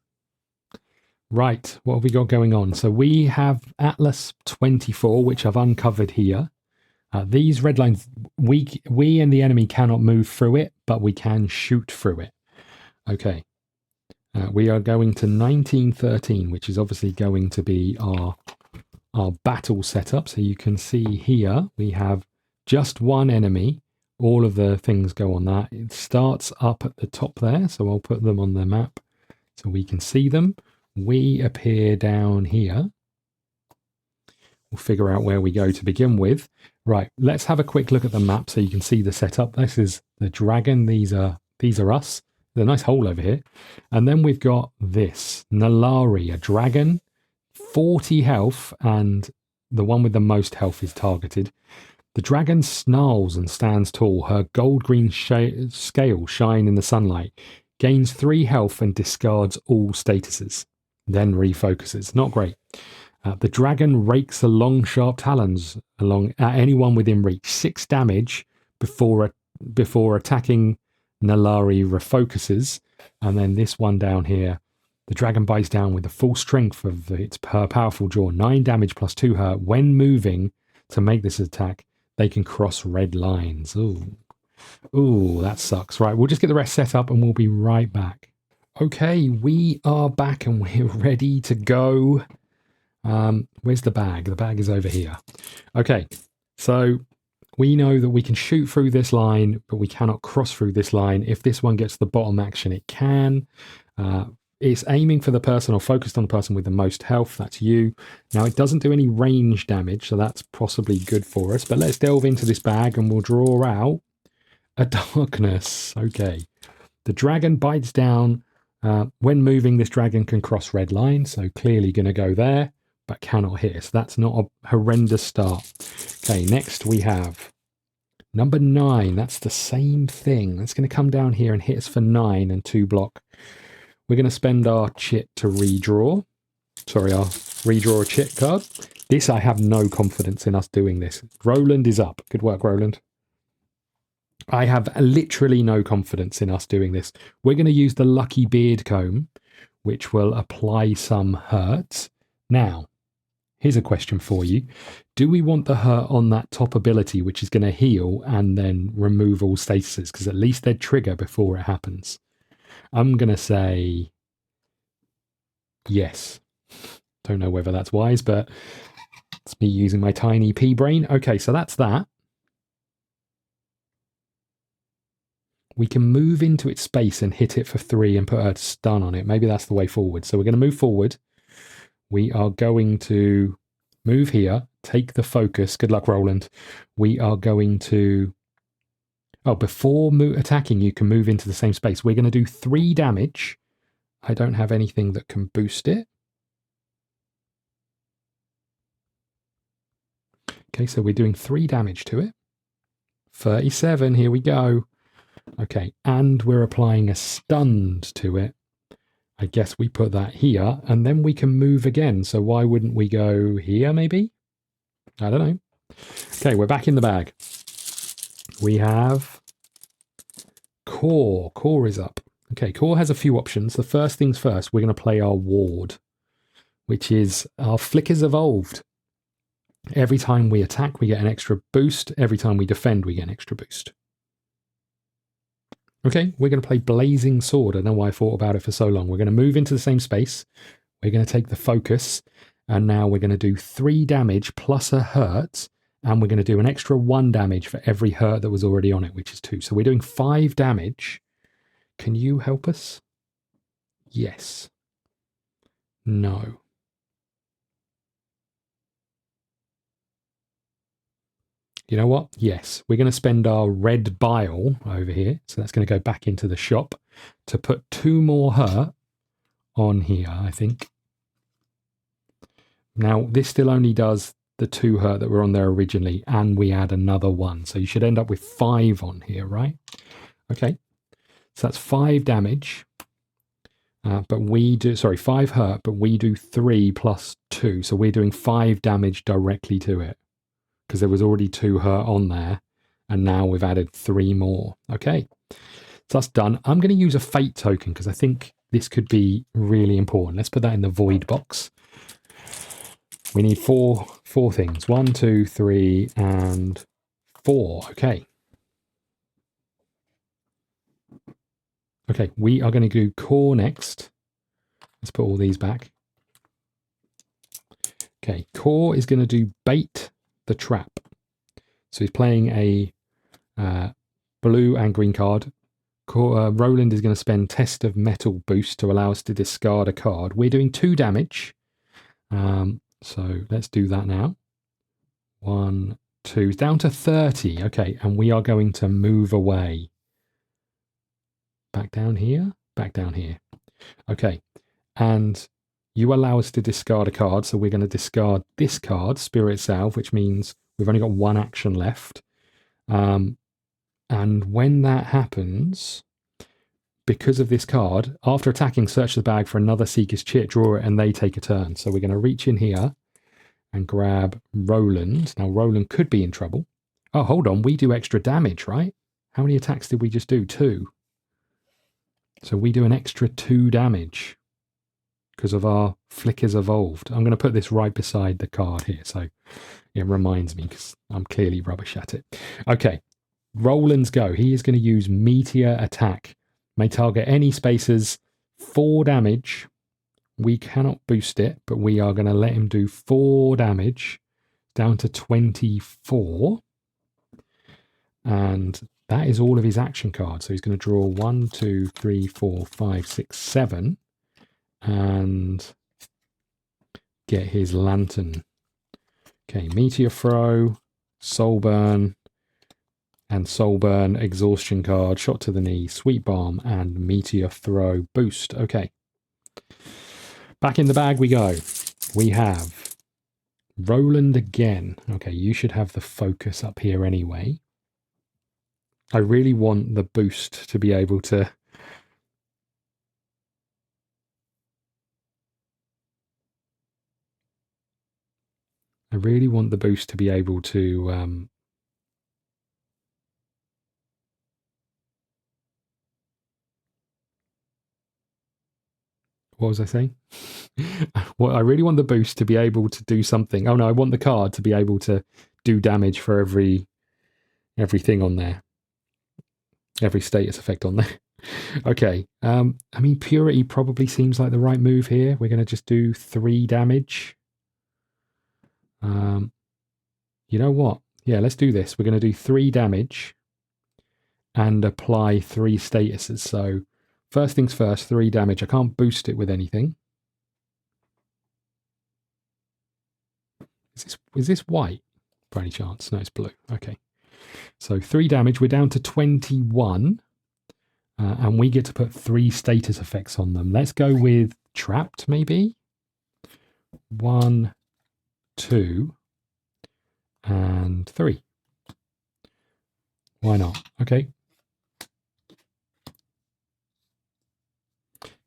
Right, what have we got going on? So we have Atlas 24, which I've uncovered here. These red lines, we and the enemy cannot move through it, but we can shoot through it. Okay. We are going to 1913, which is obviously going to be our battle setup. So you can see here we have just one enemy. All of the things go on that. It starts up at the top there, so I'll put them on the map so we can see them. We appear down here. We'll figure out where we go to begin with. Right, let's have a quick look at the map so you can see the setup. This is the dragon. These are us. There's a nice hole over here. And then we've got this, Nalari, a dragon, 40 health, and the one with the most health is targeted. The dragon snarls and stands tall. Her gold-green scales shine in the sunlight. Gains 3 health and discards all statuses. Then refocuses. Not great. The dragon rakes the long, sharp talons along at anyone within reach. 6 damage before attacking. Nalari refocuses, and then this one down here, the dragon bites down with the full strength of its powerful jaw. 9 damage plus 2 hurt. When moving to make this attack, they can cross red lines. Ooh, that sucks. Right, we'll just get the rest set up and we'll be right back. Okay, we are back and we're ready to go. Where's the bag? The bag is over here. Okay, so we know that we can shoot through this line, but we cannot cross through this line. If this one gets the bottom action, it can. It's aiming for the person or focused on the person with the most health. That's you. Now, it doesn't do any range damage, so that's possibly good for us. But let's delve into this bag and we'll draw out a darkness. Okay. The dragon bites down. When moving, this dragon can cross red lines, so clearly going to go there, but cannot hit us. That's not a horrendous start. Okay, next we have number 9. That's the same thing. That's going to come down here and hit us for 9 and 2 block. We're going to spend our chit to redraw. Sorry, I'll redraw a chit card. This, I have no confidence in us doing this. Roland is up. Good work, Roland. I have literally no confidence in us doing this. We're going to use the Lucky Beard Comb, which will apply some hurt. Now, here's a question for you. Do we want the hurt on that top ability, which is going to heal and then remove all statuses? Because at least they'd trigger before it happens. I'm going to say yes. Don't know whether that's wise, but it's me using my tiny pea brain. Okay, so that's that. We can move into its space and hit it for 3 and put a stun on it. Maybe that's the way forward. So we're going to move forward. We are going to move here, take the focus. Good luck, Roland. We are going to... Oh, before attacking, you can move into the same space. We're going to do 3 damage. I don't have anything that can boost it. Okay, so we're doing 3 damage to it. 37, here we go. Okay, and we're applying a stunned to it. I guess we put that here, and then we can move again. So why wouldn't we go here, maybe? I don't know. Okay, we're back in the bag. We have Core. Core is up. Okay, Core has a few options. The first things first, we're going to play our ward, which is our Flickers Evolved. Every time we attack, we get an extra boost. Every time we defend, we get an extra boost. Okay, we're going to play Blazing Sword. I don't know why I thought about it for so long. We're going to move into the same space. We're going to take the focus. And now we're going to do 3 damage plus a hurt. And we're going to do an extra 1 damage for every hurt that was already on it, which is 2. So we're doing 5 damage. Can you help us? Yes. No. You know what? Yes. We're going to spend our red bile over here. So that's going to go back into the shop to put 2 more hurt on here, I think. Now, this still only does the 2 hurt that were on there originally, and we add another 1. So you should end up with 5 on here, right? Okay. So that's 5 damage. But we do, 5 hurt, but we do 3 plus 2. So we're doing 5 damage directly to it, because there was already 2 hurt on there, and now we've added 3 more. Okay. So that's done. I'm going to use a fate token, because I think this could be really important. Let's put that in the void box. We need four things. 1, 2, 3, and 4. Okay. Okay, we are going to do core next. Let's put all these back. Okay, core is going to do bait the trap. So he's playing a blue and green card. Roland is going to spend test of metal boost to allow us to discard a card. We're doing 2 damage. So let's do that now. 1, 2, down to 30. Okay, and we are going to move away. Back down here, back down here. Okay, and you allow us to discard a card, so we're going to discard this card, Spirit Salve, which means we've only got 1 action left. And when that happens, because of this card, after attacking, search the bag for another Seeker's Chit, draw it, and they take a turn. So we're going to reach in here and grab Roland. Now, Roland could be in trouble. Oh, hold on. We do extra damage, right? How many attacks did we just do? 2. So we do an extra 2 damage because of our Flickers Evolved. I'm going to put this right beside the card here, so it reminds me, because I'm clearly rubbish at it. Okay, Roland's go. He is going to use Meteor Attack. May target any spaces. 4 damage. We cannot boost it, but we are going to let him do 4 damage down to 24. And that is all of his action cards. So he's going to draw 1, 2, 3, 4, 5, 6, 7. And get his lantern. Okay, Meteor Throw, Soul Burn, and Soul Burn, Exhaustion card, Shot to the Knee, Sweet Bomb, and Meteor Throw boost. Okay. Back in the bag we go. We have Roland again. Okay, you should have the focus up here anyway. I really want the boost to be able to... I really want the boost to be able to... What was I saying? Well, I really want the boost to be able to do something. Oh no, I want the card to be able to do damage for everything on there. Every status effect on there. Okay. I mean, Purity probably seems like the right move here. We're going to just do 3 damage. You know what? Yeah, let's do this. We're going to do 3 damage and apply 3 statuses. So first things first, 3 damage. I can't boost it with anything. Is this white by any chance? No, it's blue. Okay. So 3 damage. We're down to 21. And we get to put 3 status effects on them. Let's go with Trapped, maybe. 1, 2, and 3. Why not? Okay.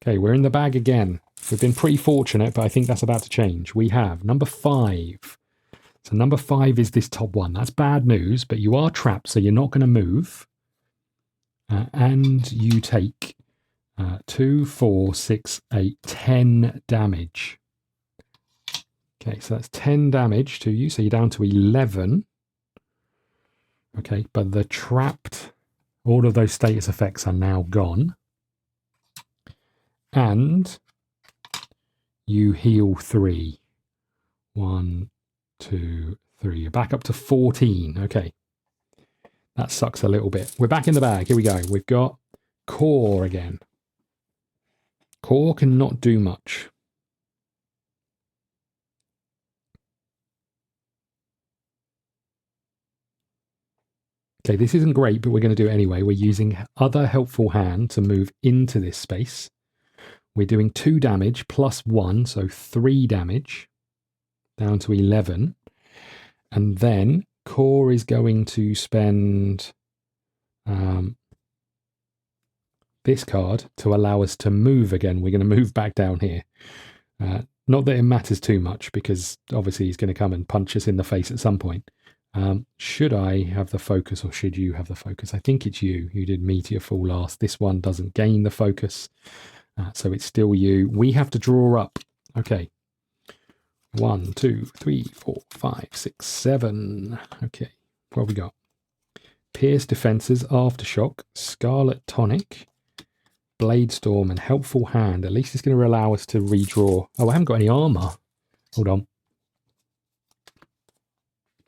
Okay, we're in the bag again. We've been pretty fortunate, but I think that's about to change. We have number 5. So number 5 is this top one. That's bad news, but you are trapped, so you're not going to move. And you take 2, 4, 6, 8, 10 damage. Okay, so that's 10 damage to you. So you're down to 11. Okay, but the trapped, all of those status effects are now gone. And you heal 3. 1, 2, 3. You're back up to 14. Okay. That sucks a little bit. We're back in the bag. Here we go. We've got Core again. Core cannot do much. Okay, this isn't great, but we're going to do it anyway. We're using other helpful hand to move into this space. We're doing 2 damage plus 1, so 3 damage, down to 11. And then Core is going to spend this card to allow us to move again. We're going to move back down here. Not that it matters too much, because obviously he's going to come and punch us in the face at some point. Should I have the focus or should you have the focus? I think it's you who did Meteor Fall last. This one doesn't gain the focus, so it's still you. We have to draw up. Okay. 1, 2, 3, 4, 5, 6, 7. Okay. What have we got? Pierce Defenses, Aftershock, Scarlet Tonic, Blade Storm, and Helpful Hand. At least it's going to allow us to redraw. Oh, I haven't got any armor. Hold on.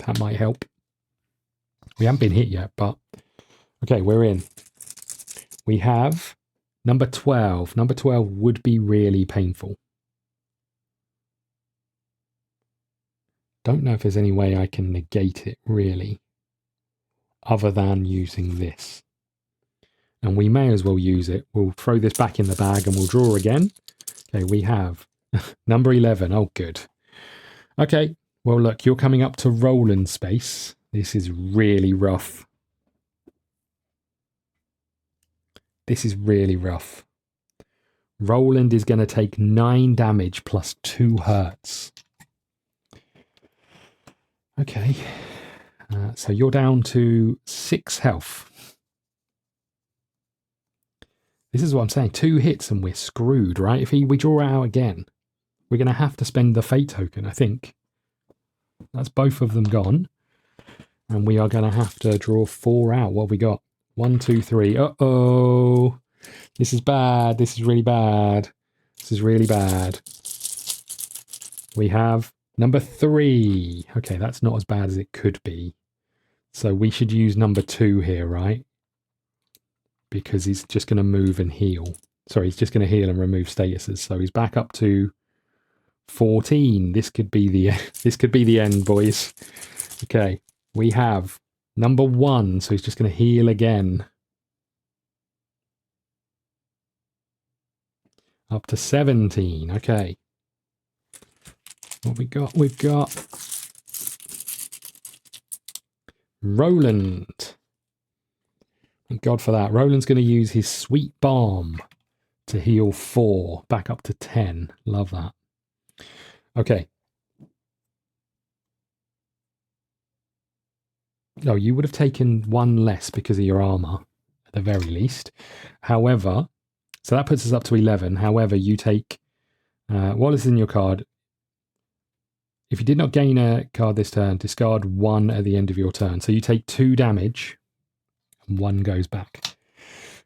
That might help. We haven't been hit yet, but okay, we're in. We have number 12. Number 12 would be really painful. Don't know if there's any way I can negate it, really, other than using this. And we may as well use it. We'll throw this back in the bag and we'll draw again. Okay, we have number 11. Oh, good. Okay. Well, look, you're coming up to Roland space. This is really rough. This is really rough. Roland is going to take 9 damage plus 2 hurts. Okay. So you're down to 6 health. This is what I'm saying. 2 hits and we're screwed, right? If we draw out again, we're going to have to spend the fate token, I think. That's both of them gone. And we are going to have to draw 4 out. What have we got? 1, 2, 3. Uh-oh. This is bad. This is really bad. This is really bad. We have number 3. Okay, that's not as bad as it could be. So we should use number 2 here, right? Because he's just going to move and heal. Sorry, he's just going to heal and remove statuses. So he's back up to 14. This could be the end, boys. Okay, we have number 1, so he's just going to heal again. Up to 17. Okay. What we got? We've got Roland. Thank God for that. Roland's going to use his Sweet Balm to heal 4, back up to 10. Love that. Okay. No, you would have taken 1 less because of your armor, at the very least. However, so that puts us up to 11. However, you take, what is in your card? If you did not gain a card this turn, discard 1 at the end of your turn. So you take 2 damage, and 1 goes back.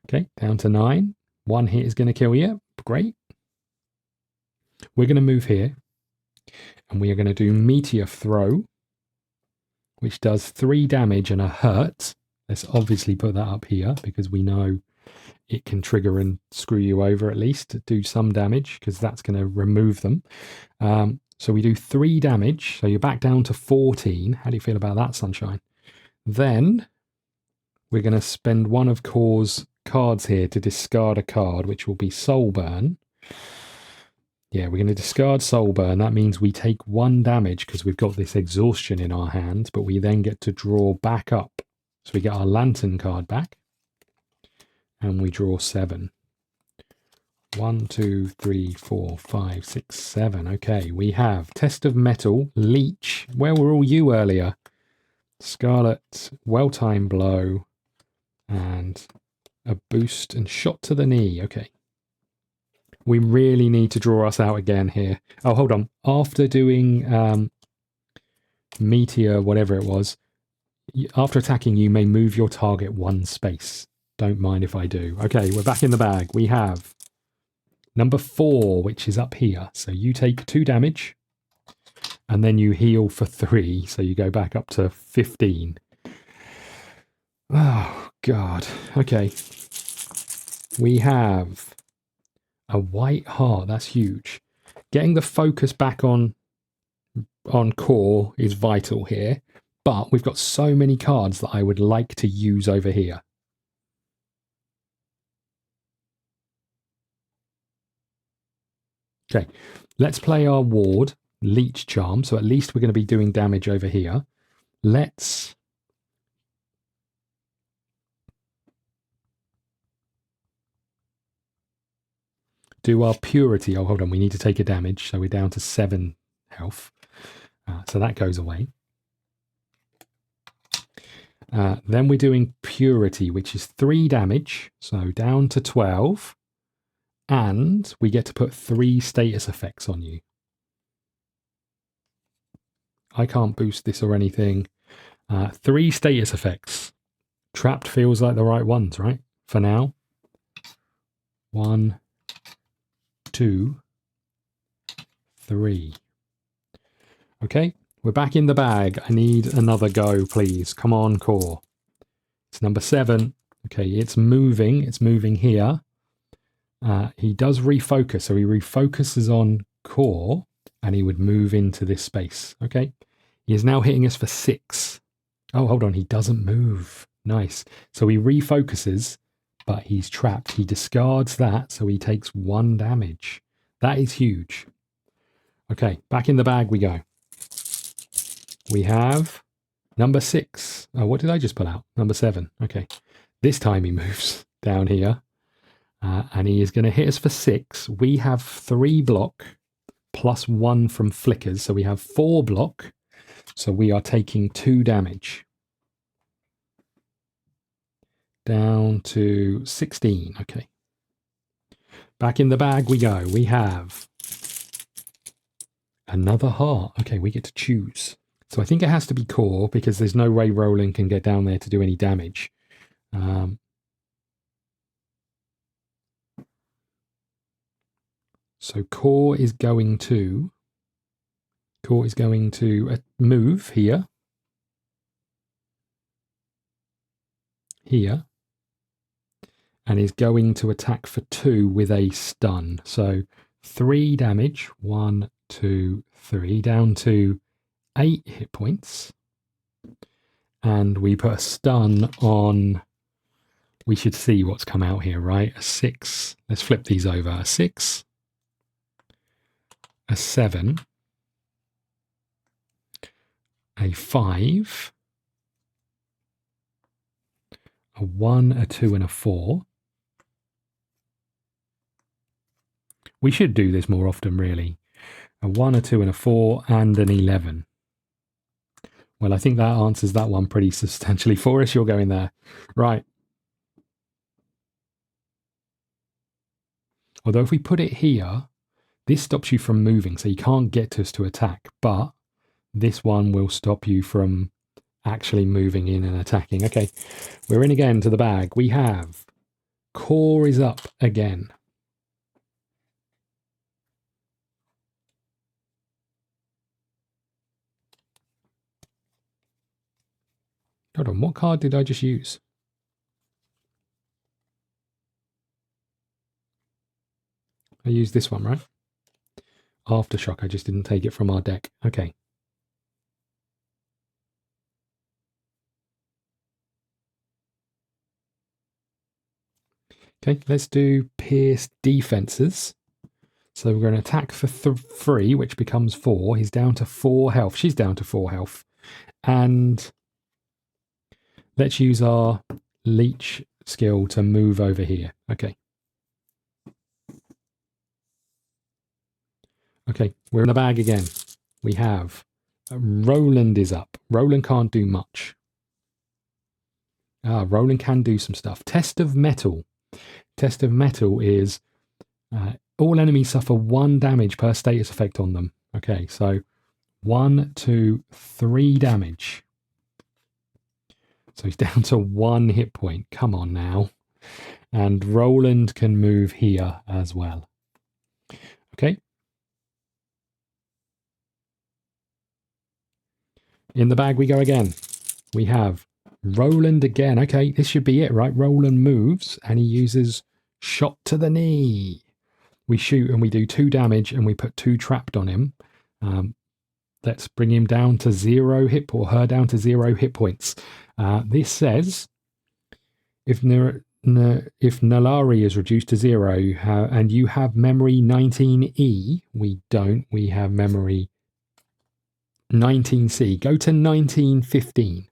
Okay, down to 9. 1 hit is going to kill you. Great. We're going to move here. And we are going to do Meteor Throw, which does 3 damage and a hurt. Let's obviously put that up here because we know it can trigger and screw you over at least, do some damage because that's going to remove them. So we do 3 damage. So you're back down to 14. How do you feel about that, Sunshine? Then we're going to spend one of Core's cards here to discard a card, which will be Soulburn. Yeah, we're going to discard Soulburn. That means we take 1 damage because we've got this exhaustion in our hand, but we then get to draw back up. So we get our Lantern card back, and we draw 7. 1, 2, 3, 4, 5, 6, 7. Okay, we have Test of Metal, Leech. Where were all you earlier? Scarlet, Well-Timed Blow, and a boost and shot to the knee. Okay. We really need to draw us out again here. Oh, hold on. After doing Meteor, whatever it was, after attacking, you may move your target 1 space. Don't mind if I do. Okay, we're back in the bag. We have number 4, which is up here. So you take 2 damage, and then you heal for 3. So you go back up to 15. Oh, God. Okay. We have a white heart. That's huge. Getting the focus back on core is vital here. But we've got so many cards that I would like to use over here. Okay, let's play our ward, Leech Charm. So at least we're going to be doing damage over here. Let's do our Purity. Oh, hold on, we need to take a damage. So we're down to 7 health. So that goes away. Then we're doing Purity, which is 3 damage. So down to 12. And we get to put 3 status effects on you. I can't boost this or anything. 3 status effects. Trapped feels like the right ones, right? For now. 1, 2, 3. Okay, we're back in the bag. I need another go, please. Come on, core. It's number 7. Okay, it's moving. It's moving here. He does refocus, so he refocuses on core, and he would move into this space. Okay, he is now hitting us for 6. Oh, hold on, he doesn't move. Nice. So he refocuses, but he's trapped. He discards that, so he takes 1 damage. That is huge. Okay, back in the bag we go. We have number 6. Oh, what did I just pull out? Number 7. Okay, this time he moves down here. And he is going to hit us for 6. We have 3 block plus 1 from flickers. So we have 4 block. So we are taking 2 damage. Down to 16. Okay. Back in the bag we go. We have another heart. Okay, we get to choose. So I think it has to be core because there's no way Roland can get down there to do any damage. So core is going to move here, and is going to attack for 2 with a stun. So 3 damage, 1, 2, 3, down to 8 hit points. And we put a stun on, we should see what's come out here, right? A 6, let's flip these over, a 6. A 7, a 5, a 1, a 2, and a 4. We should do this more often, really. A 1, a 2, and a 4, and an 11. Well, I think that answers that one pretty substantially for us. You're going there. Right. Although if we put it here, this stops you from moving, so you can't get to us to attack, but this one will stop you from actually moving in and attacking. Okay, we're in again to the bag. We have core is up again. Hold on, what card did I just use? I used this one, right? Aftershock, I just didn't take it from our deck. Okay. Okay, let's do Pierce defenses. So we're going to attack for 3, which becomes 4. He's down to 4 health. She's down to 4 health. And let's use our leech skill to move over here. Okay. Okay, we're in the bag again. We have Roland is up. Roland can't do much. Roland can do some stuff. Test of Metal. Test of Metal is all enemies suffer 1 damage per status effect on them. Okay, so 1, 2, 3 damage. So he's down to 1 hit point. Come on now. And Roland can move here as well. Okay. In the bag we go again. We have Roland again. Okay, this should be it, right? Roland moves and he uses shot to the knee. We shoot and we do 2 damage and we put 2 trapped on him. Let's bring him down to 0 hit, or her down to 0 hit points. This says if Nalari is reduced to 0 and you have memory 19E, we don't. We have memory 19C. Go to 1915.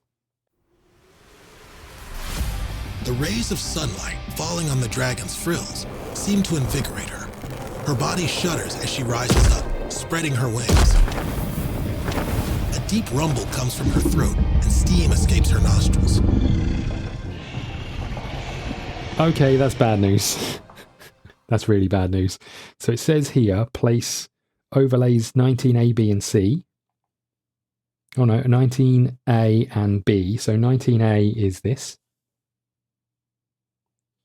The rays of sunlight falling on the dragon's frills seem to invigorate her. Her body shudders as she rises up, spreading her wings. A deep rumble comes from her throat and steam escapes her nostrils. Okay, that's bad news. That's really bad news. So it says here, place overlays 19A, B, and C. Oh no, 19A and B. So 19A is this.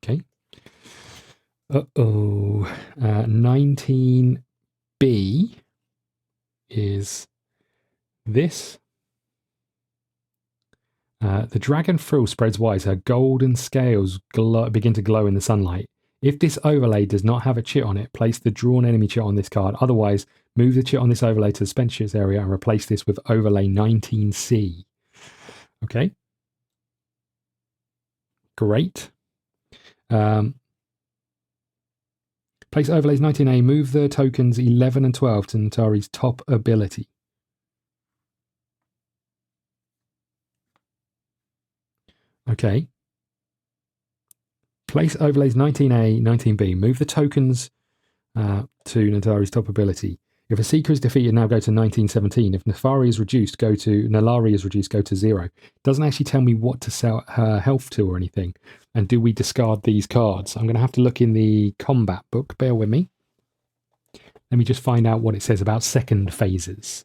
Okay. 19B is this. The dragon frill spreads wide, her golden scales begin to glow in the sunlight. If this overlay does not have a chit on it, place the drawn enemy chit on this card. Otherwise, move the chit on this overlay to the spent chits area and replace this with overlay 19C. Okay. Great. Place overlays 19A, move the tokens 11 and 12 to Natari's top ability. Okay. Place overlays 19A, 19B. Move the tokens to Natari's top ability. If a seeker is defeated, now go to 1917. If Nalari is reduced, go to 0. Doesn't actually tell me what to sell her health to or anything. And do we discard these cards? I'm going to have to look in the combat book. Bear with me. Let me just find out what it says about second phases.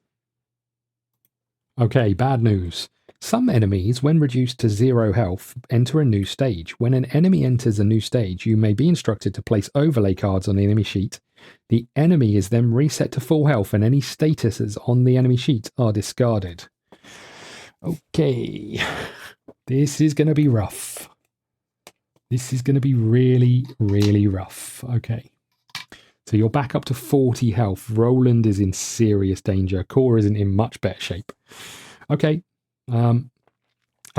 Okay, bad news. Some enemies, when reduced to 0 health, enter a new stage. When an enemy enters a new stage, you may be instructed to place overlay cards on the enemy sheet. The enemy is then reset to full health and any statuses on the enemy sheet are discarded. Okay, this is going to be rough. This is going to be really, really rough. Okay, so you're back up to 40 health. Roland is in serious danger. Core isn't in much better shape. Okay. And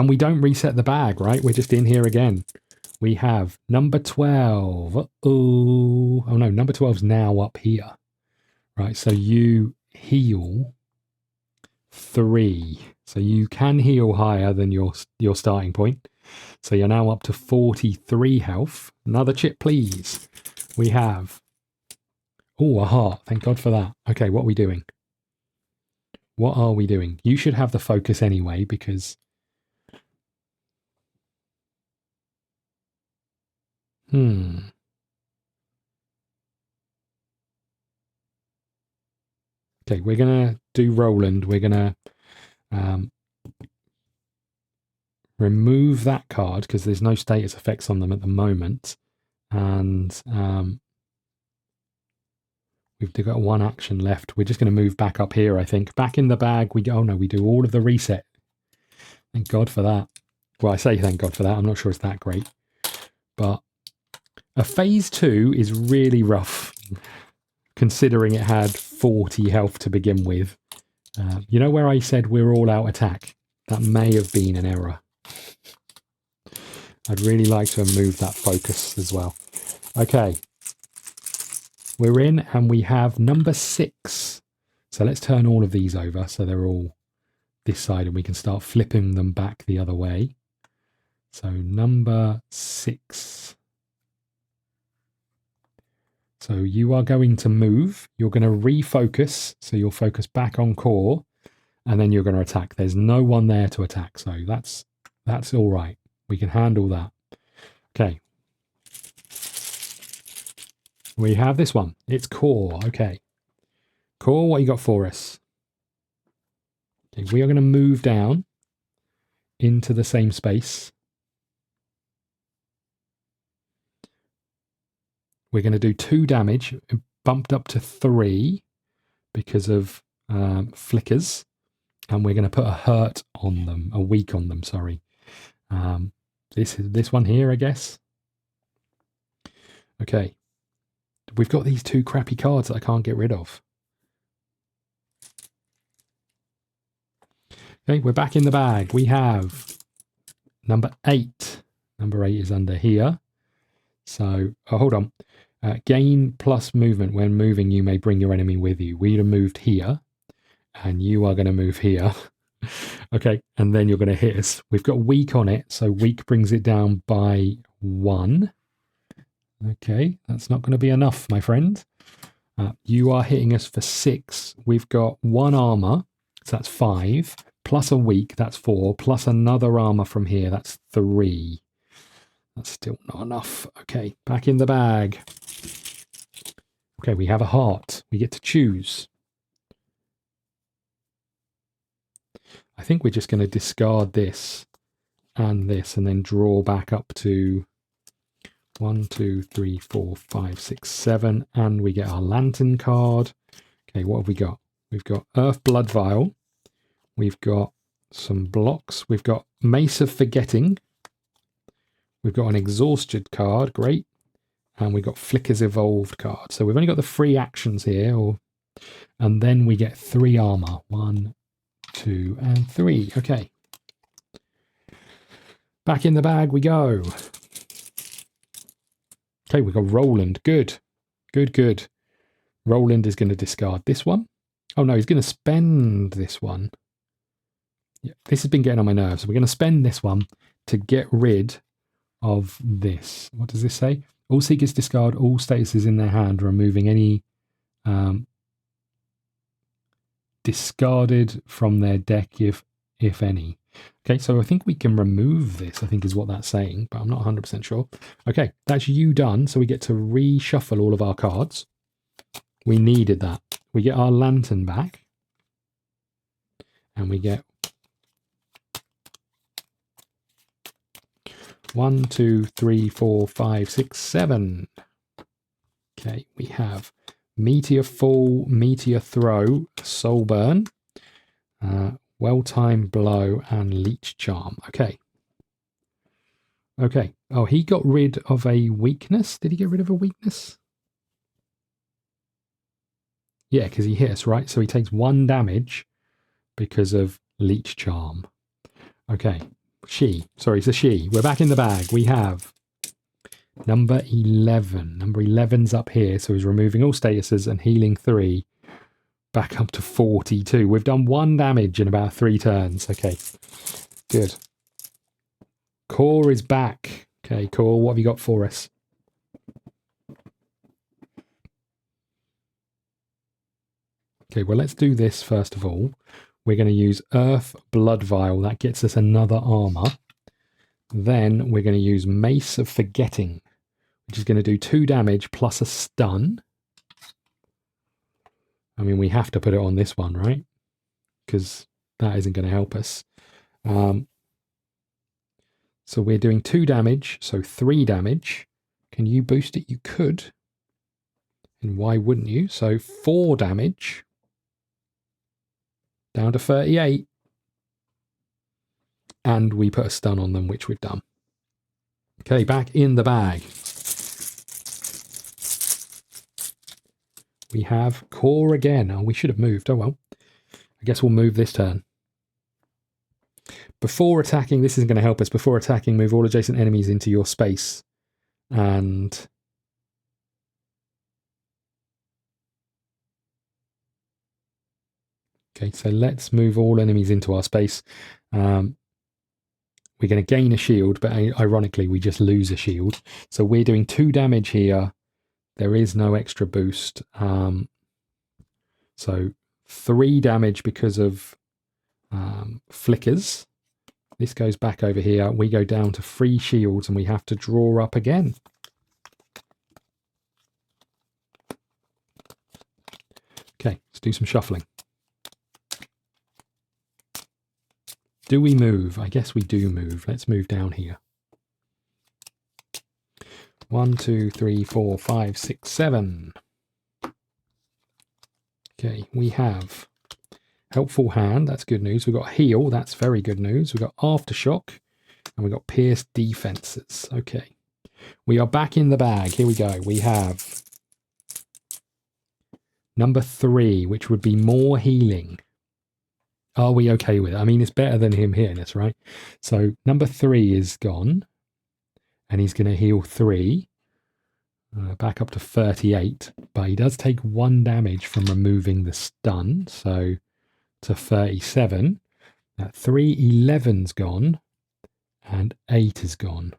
we don't reset the bag, right? We're just in here again. We have number 12. Oh no, number 12's now up here. Right, so you heal 3. So you can heal higher than your starting point. So you're now up to 43 health. Another chip, please. We have... Oh, a heart. Thank God for that. Okay, what are we doing? What are we doing? You should have the focus anyway, because... Okay, we're going to do Roland. We're going to remove that card, because there's no status effects on them at the moment. And we've got 1 action left. We're just going to move back up here, I think. Back in the bag, we go. Oh no, we do all of the reset. Thank God for that. Well, I say thank God for that. I'm not sure it's that great. But a phase 2 is really rough, considering it had 40 health to begin with. You know where I said we're all out attack? That may have been an error. I'd really like to have moved that focus as well. Okay. We're in and we have number 6. So let's turn all of these over so they're all this side and we can start flipping them back the other way. So number 6. So you are going to move. You're going to refocus. So you'll focus back on Core and then you're going to attack. There's no one there to attack. So that's all right. We can handle that. Okay. We have this one. It's Core. Okay. Core, what you got for us? Okay, we are going to move down into the same space. We're going to do 2 damage, bumped up to 3 because of flickers. And we're going to put a hurt on them, a weak on them, sorry. This one here, I guess. Okay. We've got these 2 crappy cards that I can't get rid of. Okay, we're back in the bag. We have number 8. Number 8 is under here. So, hold on. Gain plus movement. When moving, you may bring your enemy with you. We'd have moved here. And you are going to move here. Okay, and then you're going to hit us. We've got weak on it, so weak brings it down by 1. Okay, that's not going to be enough, my friend. You are hitting us for 6. We've got 1 armor, so that's 5, plus a weak, that's 4, plus another armor from here, that's 3. That's still not enough. Okay, back in the bag. Okay, we have a heart. We get to choose. I think we're just going to discard this and then draw back up to 1, 2, 3, 4, 5, 6, 7, and we get our lantern card. Okay, what have we got? We've got Earth Blood Vial. We've got some blocks. We've got Mace of Forgetting. We've got an Exhausted card, great. And we've got Flicker's Evolved card. So we've only got the 3 actions here, and then we get 3 armor. 1, 2, and 3. Okay. Back in the bag we go. Okay, we've got Roland. Good. Good. Roland is going to discard this one. Oh no, he's going to spend this one. Yeah, this has been getting on my nerves. So we're going to spend this one to get rid of this. What does this say? All seekers discard all statuses in their hand, removing any discarded from their deck, if any. Okay, so I think we can remove this, I think is what that's saying, but I'm not 100% sure. Okay, that's you done, so we get to reshuffle all of our cards. We needed that. We get our lantern back, and we get 1, 2, 3, 4, 5, 6, 7. Okay, we have Meteor Fall, Meteor Throw, Soul Burn, Well-Timed Blow, and Leech Charm. Okay. Okay. Oh, he got rid of a weakness. Did he get rid of a weakness? Yeah, because he hit us, right? So he takes 1 damage because of Leech Charm. Okay. Sorry, it's a she. We're back in the bag. We have number 11. Number 11's up here, so he's removing all statuses and healing 3. Back up to 42. We've done 1 damage in about 3 turns. Okay, good. Core is back. Okay, Core, what have you got for us? Okay, well, let's do this first of all. We're going to use Earth Blood Vial. That gets us another armor. Then we're going to use Mace of Forgetting, which is going to do 2 damage plus a stun. I mean, we have to put it on this one, right? Because that isn't going to help us. So we're doing 2 damage, so 3 damage. Can you boost it? You could. And why wouldn't you? So 4 damage. Down to 38. And we put a stun on them, which we've done. Okay, back in the bag. We have Core again. Oh, we should have moved. Oh, well. I guess we'll move this turn. Before attacking, this isn't going to help us. Before attacking, move all adjacent enemies into your space. And... okay, so let's move all enemies into our space. We're going to gain a shield, but ironically, we just lose a shield. So we're doing 2 damage here. There is no extra boost. So 3 damage because of flickers. This goes back over here. We go down to 3 shields and we have to draw up again. Okay, let's do some shuffling. Do we move? I guess we do move. Let's move down here. 1, 2, 3, 4, 5, 6, 7. Okay, we have helpful hand. That's good news. We've got heal. That's very good news. We've got aftershock. And we've got pierce defenses. Okay. We are back in the bag. Here we go. We have number 3, which would be more healing. Are we okay with it? I mean, it's better than him healing us, right? So number 3 is gone. And he's going to heal 3. Back up to 38. But he does take 1 damage from removing the stun. So to 37. That 311's gone. And 8 is gone.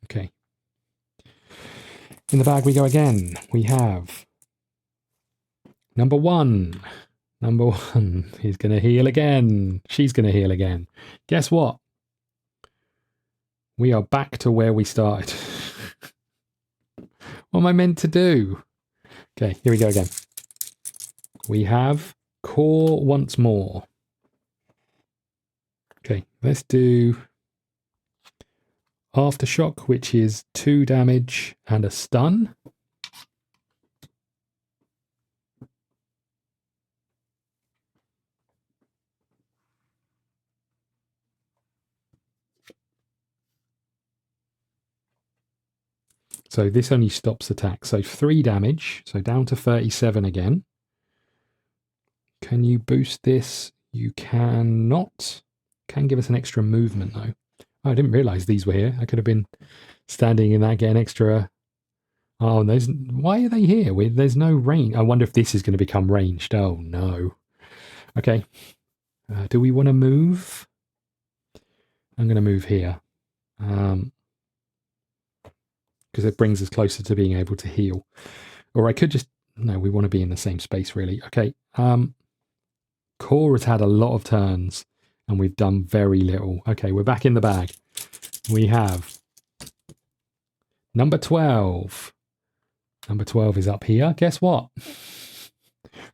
Okay. In the bag we go again. We have number 1. Number 1 is going to heal again. She's going to heal again. Guess what? We are back to where we started. What am I meant to do? Okay, here we go again. We have core once more. Okay, let's do aftershock, which is 2 damage and a stun. So this only stops attack. So 3 damage. So down to 37 again. Can you boost this? You cannot. Can give us an extra movement though. Oh, I didn't realise these were here. I could have been standing in that, getting extra. Oh, why are they here? There's no range. I wonder if this is going to become ranged. Oh no. Okay. Do we want to move? I'm going to move here. Because it brings us closer to being able to heal. Or I could just... No, we want to be in the same space, really. Okay. Core has had a lot of turns, and we've done very little. Okay, we're back in the bag. We have number 12. Number 12 is up here. Guess what?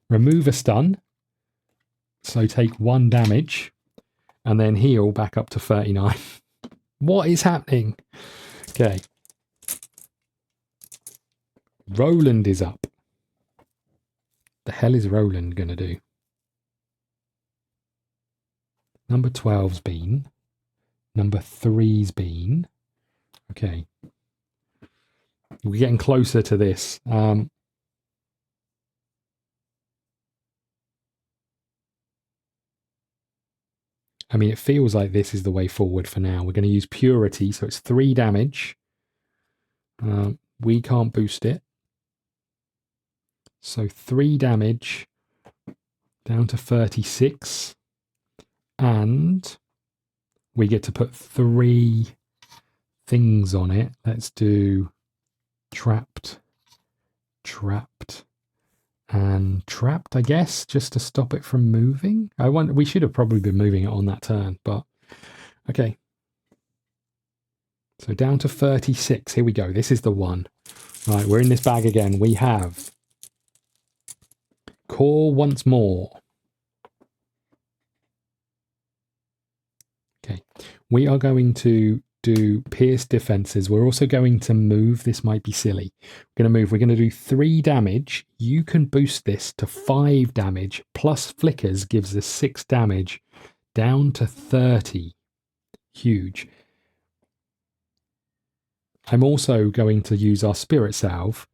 Remove a stun. So take 1 damage, and then heal back up to 39. What is happening? Okay. Roland is up. The hell is Roland going to do? Number 12's been. Number 3's been. Okay. We're getting closer to this. I mean, it feels like this is the way forward for now. We're going to use Purity, so it's 3 damage. We can't boost it. So 3 damage down to 36. And we get to put 3 things on it. Let's do trapped, and trapped, I guess, just to stop it from moving. We should have probably been moving it on that turn, but okay. So down to 36. Here we go. This is the one. Right, we're in this bag again. We have core once more. Okay. We are going to do pierce defenses. We're also going to move. This might be silly. We're going to move. We're going to do 3 damage. You can boost this to 5 damage. Plus flickers gives us 6 damage down to 30. Huge. I'm also going to use our Spirit Salve,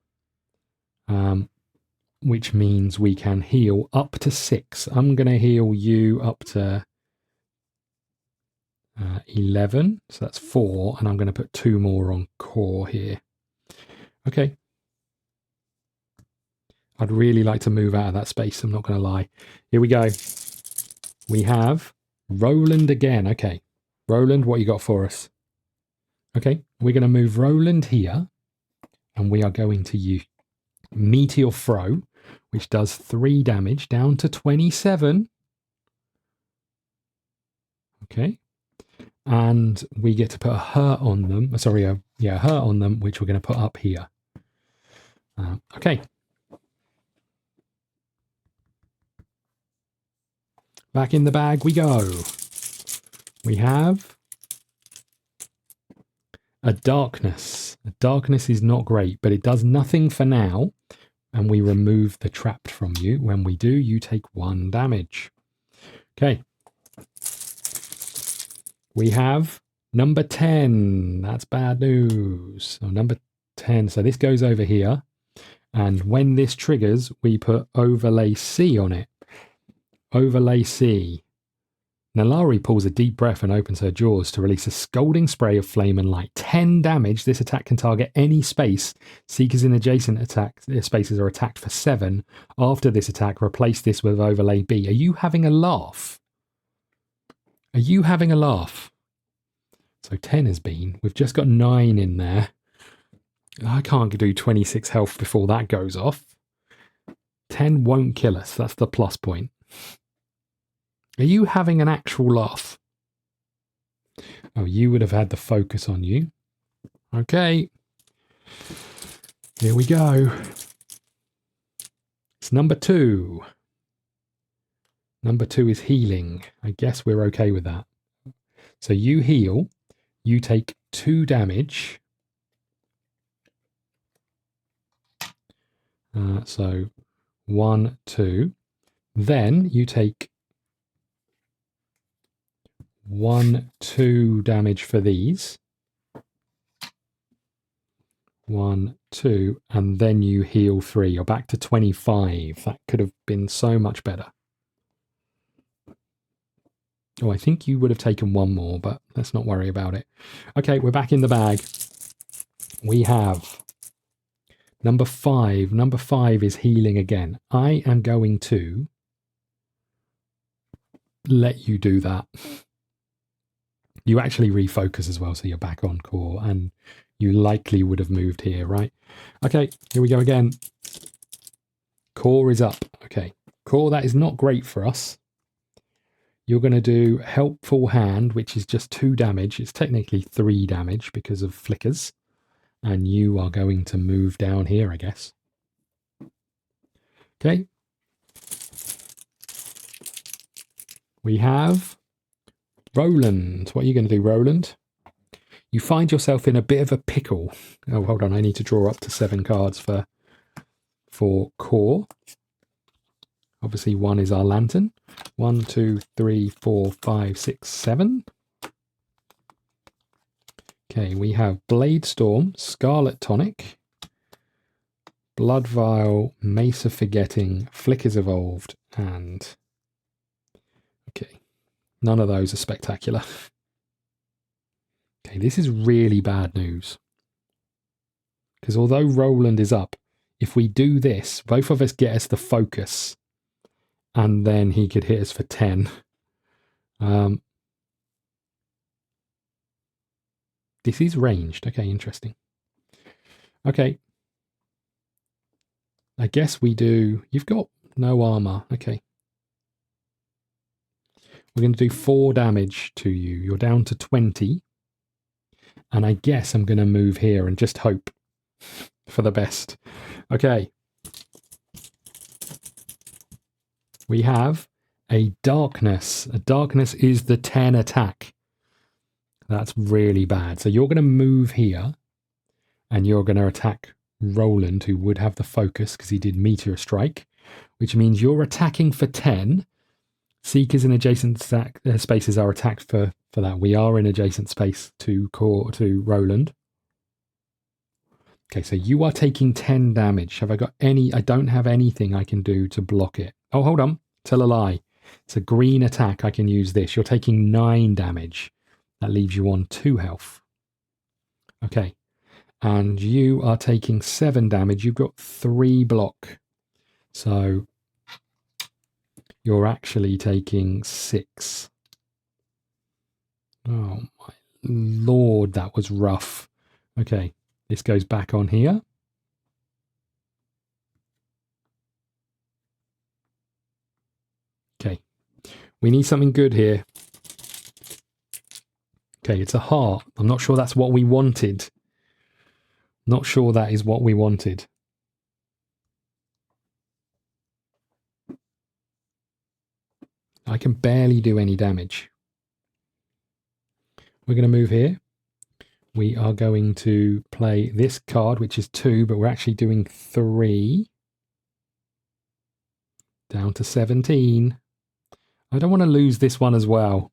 which means we can heal up to 6. I'm going to heal you up to 11, so that's 4, and I'm going to put 2 more on core here. Okay. I'd really like to move out of that space, I'm not going to lie. Here we go. We have Roland again. Okay. Roland, what you got for us? Okay, we're going to move Roland here, and we are going to use Meteor Throw, which does 3 damage down to 27. Okay. And we get to put a hurt on them. Sorry, hurt on them, which we're going to put up here. Okay. Back in the bag we go. We have a darkness. A darkness is not great, but it does nothing for now. And we remove the trapped from you. When we do, you take 1 damage. Okay. We have number 10. That's bad news. So number 10. So this goes over here. And when this triggers, we put overlay C on it. Overlay C. Nalari pulls a deep breath and opens her jaws to release a scalding spray of flame and light. 10 damage. This attack can target any space. Seekers in adjacent spaces are attacked for 7. After this attack, replace this with overlay B. Are you having a laugh? Are you having a laugh? So 10 has been. We've just got 9 in there. I can't do 26 health before that goes off. 10 won't kill us. That's the plus point. Are you having an actual laugh? Oh, you would have had the focus on you. Okay. Here we go. It's number 2. Number 2 is healing. I guess we're okay with that. So you heal. You take 2 damage. So 1, 2. Then you take 1, 2 damage for these. 1, 2, and then you heal 3. You're back to 25. That could have been so much better. Oh, I think you would have taken 1 more, but let's not worry about it. Okay, we're back in the bag. We have number 5. Number 5 is healing again. I am going to let you do that. You actually refocus as well, so you're back on core, and you likely would have moved here, right? Okay, here we go again. Core is up. Okay, core, that is not great for us. You're going to do Helpful Hand, which is just 2 damage. It's technically 3 damage because of flickers. And you are going to move down here, I guess. Okay. We have Roland. What are you going to do, Roland? You find yourself in a bit of a pickle. Oh, hold on. I need to draw up to 7 cards for core. Obviously, 1 is our lantern. 1, 2, 3, 4, 5, 6, 7. Okay, we have Blade Storm, Scarlet Tonic, Blood Vial, Mace of Forgetting, Flickers Evolved, and... Okay, none of those are spectacular. Okay, this is really bad news. Because although Roland is up, if we do this, both of us get us the focus, and then he could hit us for 10. This is ranged. Okay, interesting. Okay. I guess we do... You've got no armor. Okay. We're going to do 4 damage to you. You're down to 20. And I guess I'm going to move here and just hope for the best. Okay. We have a darkness. A darkness is the 10 attack. That's really bad. So you're going to move here and you're going to attack Roland, who would have the focus because he did Meteor Strike, which means you're attacking for 10. Seekers in adjacent spaces are attacked for that. We are in adjacent space to Roland. Okay, so you are taking 10 damage. Have I got any? I don't have anything I can do to block it. Oh, hold on. Tell a lie. It's a green attack. I can use this. You're taking 9 damage. That leaves you on 2 health. Okay. And you are taking 7 damage. You've got 3 block. So you're actually taking 6. Oh my lord, that was rough. Okay. This goes back on here. Okay. We need something good here. Okay, it's a heart. I'm not sure that's what we wanted. Not sure that is what we wanted. I can barely do any damage. We're going to move here. We are going to play this card, which is 2, but we're actually doing 3. Down to 17. I don't want to lose this one as well.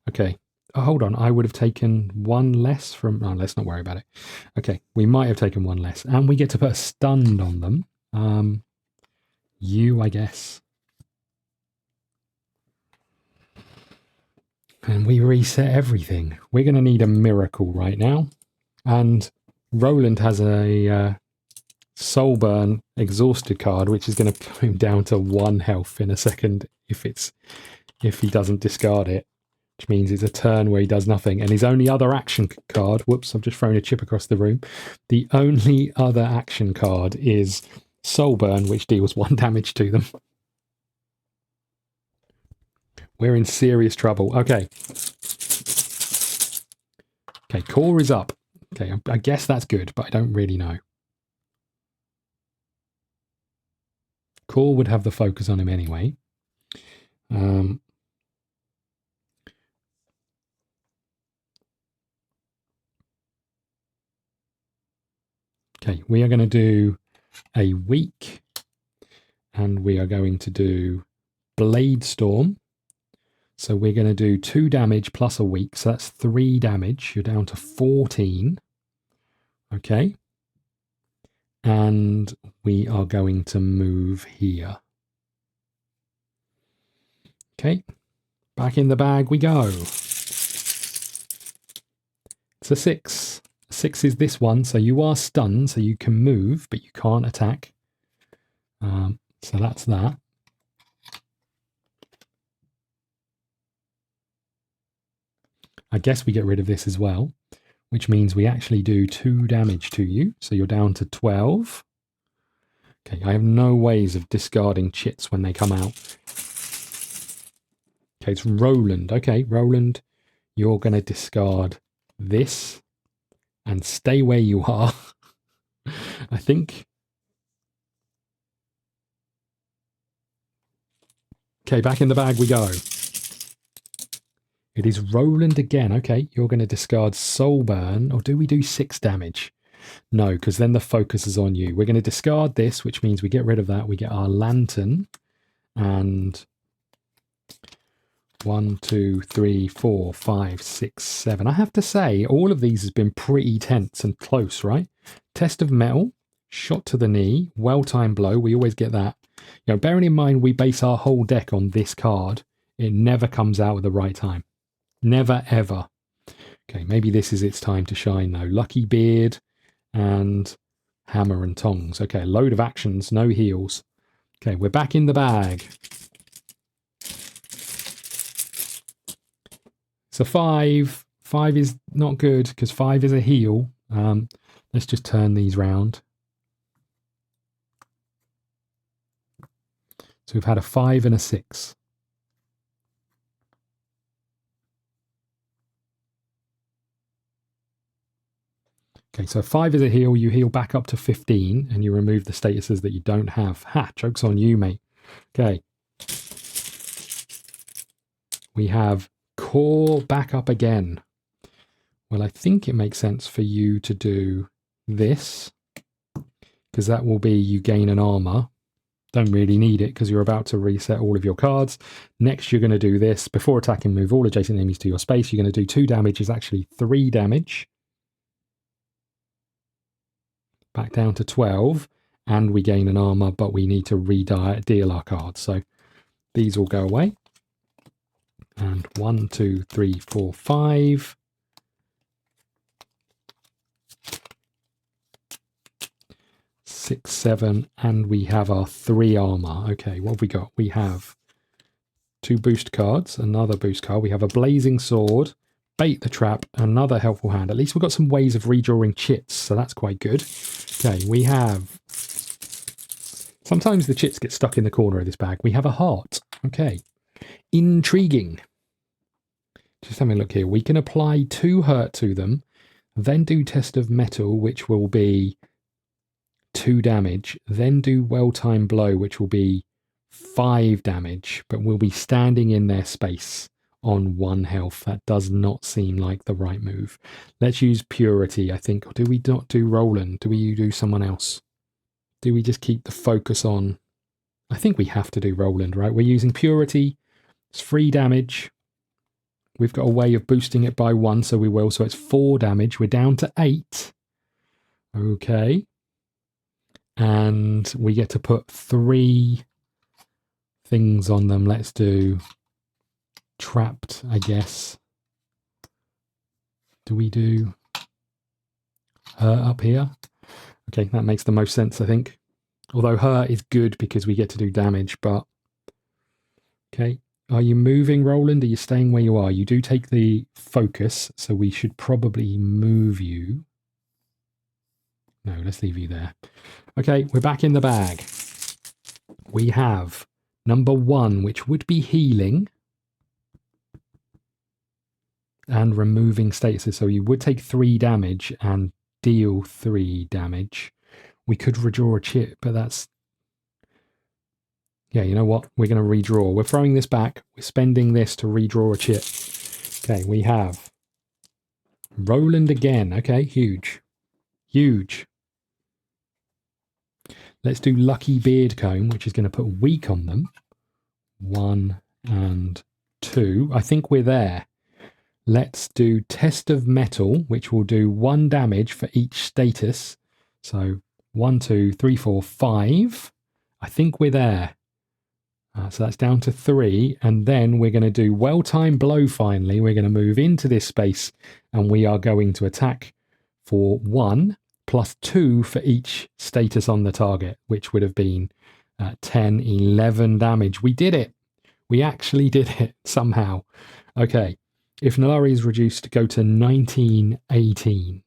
Okay. Oh, hold on. I would have taken 1 less from... Oh, let's not worry about it. Okay. We might have taken 1 less. And we get to put a stunned on them. I guess. And we reset everything. We're going to need a miracle right now. And Roland has a Soulburn exhausted card, which is going to put him down to 1 health in a second if he doesn't discard it, which means it's a turn where he does nothing. And his only other action card, whoops, I've just thrown a chip across the room. The only other action card is Soulburn, which deals 1 damage to them. We're in serious trouble. Okay. Okay, Core is up. Okay, I guess that's good, but I don't really know. Core would have the focus on him anyway. Okay, we are going to do a weak, and we are going to do Blade Storm. So we're going to do 2 damage plus a weak, so that's 3 damage. You're down to 14. Okay. And we are going to move here. Okay. Back in the bag we go. It's a 6. 6 is this one, so you are stunned, so you can move, but you can't attack. So that's that. I guess we get rid of this as well, which means we actually do 2 damage to you. So you're down to 12. Okay, I have no ways of discarding chits when they come out. Okay, it's Roland. Okay, Roland, you're going to discard this and stay where you are. I think. Okay, back in the bag we go. It is Roland again. Okay, you're going to discard Soulburn. Or do we do 6 damage? No, because then the focus is on you. We're going to discard this, which means we get rid of that. We get our lantern. And 1, 2, 3, 4, 5, 6, 7. I have to say, all of these has been pretty tense and close, right? Test of metal, shot to the knee, well-timed blow. We always get that. You know, bearing in mind we base our whole deck on this card, it never comes out at the right time. Never, ever. Okay, maybe this is its time to shine, though. Lucky Beard and Hammer and Tongs. Okay, load of actions, no heals. Okay, we're back in the bag. So 5. 5 is not good, because 5 is a heal. Let's just turn these round. So we've had a 5 and a 6. Okay, so 5 is a heal. You heal back up to 15, and you remove the statuses that you don't have. Ha, joke's on you, mate. Okay. We have Core back up again. Well, I think it makes sense for you to do this, because that will be you gain an armor. Don't really need it, because you're about to reset all of your cards. Next, you're going to do this. Before attacking, move all adjacent enemies to your space. You're going to do 2 damage. It's actually 3 damage. Back down to 12, and we gain an armor, but we need to deal our cards. So these will go away. And 1, 2, 3, 4, 5. 6, 7, and we have our 3 armor. Okay, what have we got? We have 2 boost cards, another boost card. We have a blazing sword, bait the trap, another helpful hand. At least we've got some ways of redrawing chits, so that's quite good. Okay, we have... Sometimes the chits get stuck in the corner of this bag. We have a heart. Okay, intriguing. Just having a look here. We can apply 2 hurt to them, then do test of metal, which will be 2 damage, then do well-timed blow, which will be 5 damage, but we'll be standing in their space on 1 health. That does not seem like the right move. Let's use Purity, I think. Or do we not do Roland? Do we do someone else? Do we just keep the focus on... I think we have to do Roland, right? We're using Purity. It's 3 damage. We've got a way of boosting it by 1, so we will. So it's 4 damage. We're down to 8. Okay. And we get to put 3 things on them. Let's do Trapped, I guess. Do we do her up here? Okay, that makes the most sense, I think. Although her is good because we get to do damage, but... Okay. Are you moving, Roland? Are you staying where you are? You do take the focus, so we should probably move you. No, let's leave you there. Okay, we're back in the bag. We have number 1, which would be healing and removing statuses. So you would take 3 damage and deal 3 damage. We could redraw a chip, but that's... Yeah, you know what? We're going to redraw. We're throwing this back. We're spending this to redraw a chip. Okay, we have Roland again. Okay, huge. Huge. Let's do Lucky Beard Comb, which is going to put weak on them. 1 and 2. I think we're there. Let's do Test of Metal, which will do 1 damage for each status. So 1, 2, 3, 4, 5. I think we're there. So that's down to 3. And then we're going to do Well-Timed Blow finally. We're going to move into this space and we are going to attack for 1 plus 2 for each status on the target, which would have been 10, 11 damage. We did it. We actually did it somehow. Okay. If Nalari is reduced, go to 1918.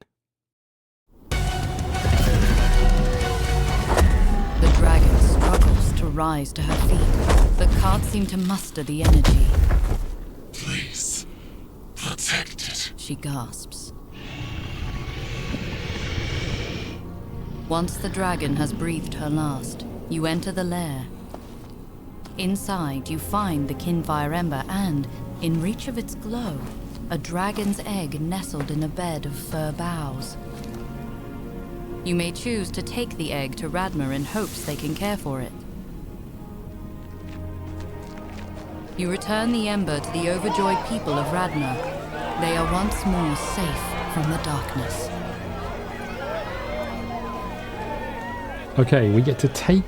The dragon struggles to rise to her feet, but can't seem to muster the energy. Please, protect it. She gasps. Once the dragon has breathed her last, you enter the lair. Inside, you find the Kinfire Ember and, in reach of its glow, a dragon's egg nestled in a bed of fir boughs. You may choose to take the egg to Radmir in hopes they can care for it. You return the ember to the overjoyed people of Radmir. They are once more safe from the darkness. Okay, we get to take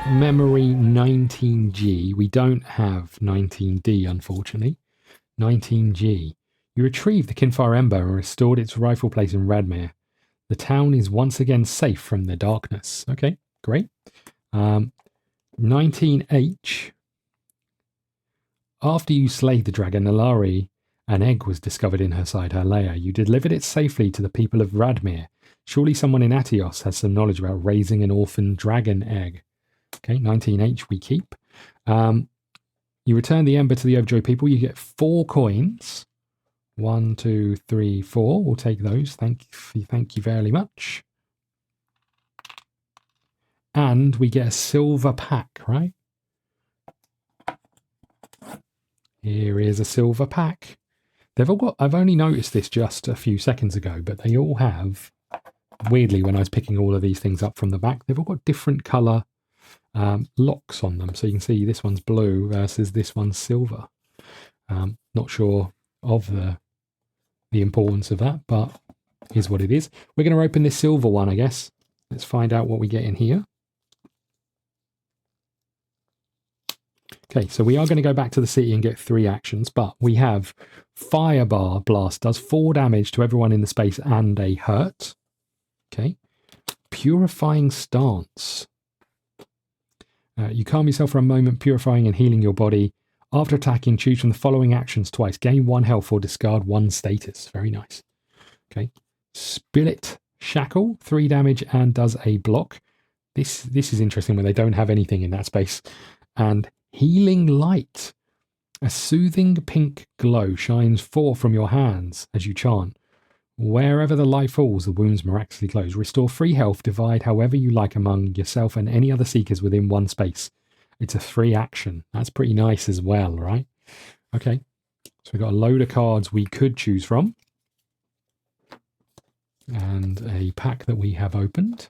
memory 19G. We don't have 19D, unfortunately. 19G. You retrieve the Kinfire Ember and restored its rightful place in Radmir. The town is once again safe from the darkness. Okay, great. 19H. After you slayed the dragon Nalari, an egg was discovered inside her lair. You delivered it safely to the people of Radmir. Surely someone in Atios has some knowledge about raising an orphan dragon egg. Okay, 19H we keep. You return the ember to the overjoyed people. You get 4 coins. 1, 2, 3, 4. We'll take those. Thank you very much. And we get a silver pack, right? Here is a silver pack. They've all got, I've only noticed this just a few seconds ago, but they all have, weirdly, when I was picking all of these things up from the back, they've all got different colour locks on them. So you can see this one's blue versus this one's silver. Not sure of the importance of that, but here's what it is. We're going to open this silver one, I guess. Let's find out what we get in here. Okay, so we are going to go back to the city and get 3 actions, but we have Firebar Blast, does 4 damage to everyone in the space and a hurt. Okay. Purifying Stance. You calm yourself for a moment, purifying and healing your body. After attacking, choose from the following actions twice. Gain 1 health or discard 1 status. Very nice. Okay. Spirit Shackle, 3 damage and does a block. This is interesting when they don't have anything in that space. And Healing Light. A soothing pink glow shines forth from your hands as you chant. Wherever the light falls, the wounds miraculously close. Restore 3 health, divide however you like among yourself and any other seekers within 1 space. It's a 3 action. That's pretty nice as well, right? Okay, so we've got a load of cards we could choose from. And a pack that we have opened.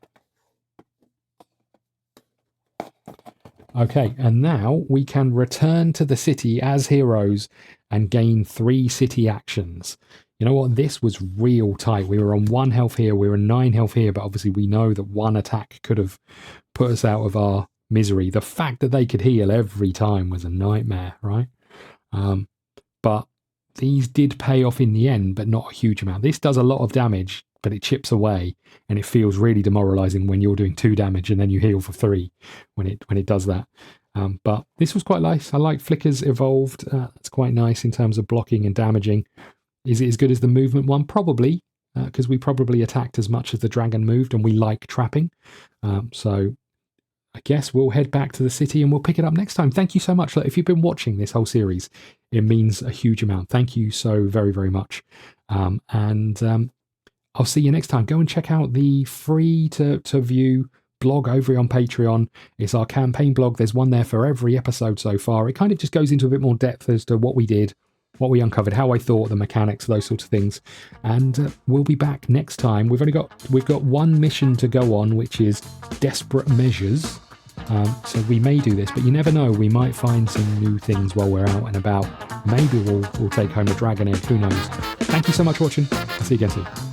Okay, and now we can return to the city as heroes and gain 3 city actions. You know what? This was real tight. We were on 1 health here, we were 9 health here, but obviously we know that 1 attack could have put us out of our misery. The fact that they could heal every time was a nightmare, right? But these did pay off in the end, but not a huge amount. This does a lot of damage, but it chips away, and it feels really demoralizing when you're doing 2 damage and then you heal for 3 when it does that. But this was quite nice. I like Flicker's evolved. It's quite nice in terms of blocking and damaging. Is it as good as the movement one? Probably, because we probably attacked as much as the dragon moved, and we like trapping. So I guess we'll head back to the city and we'll pick it up next time. Thank you so much. Look, if you've been watching this whole series, it means a huge amount. Thank you so very, very much. I'll see you next time. Go and check out the free to view blog over on Patreon. It's our campaign blog. There's one there for every episode so far. It kind of just goes into a bit more depth as to what we did, what we uncovered, how I thought, the mechanics, those sorts of things. And we'll be back next time. We've got 1 mission to go on, which is Desperate Measures. So we may do this, but you never know. We might find some new things while we're out and about. Maybe we'll take home a dragon egg. Who knows? Thank you so much for watching. I'll see you again soon.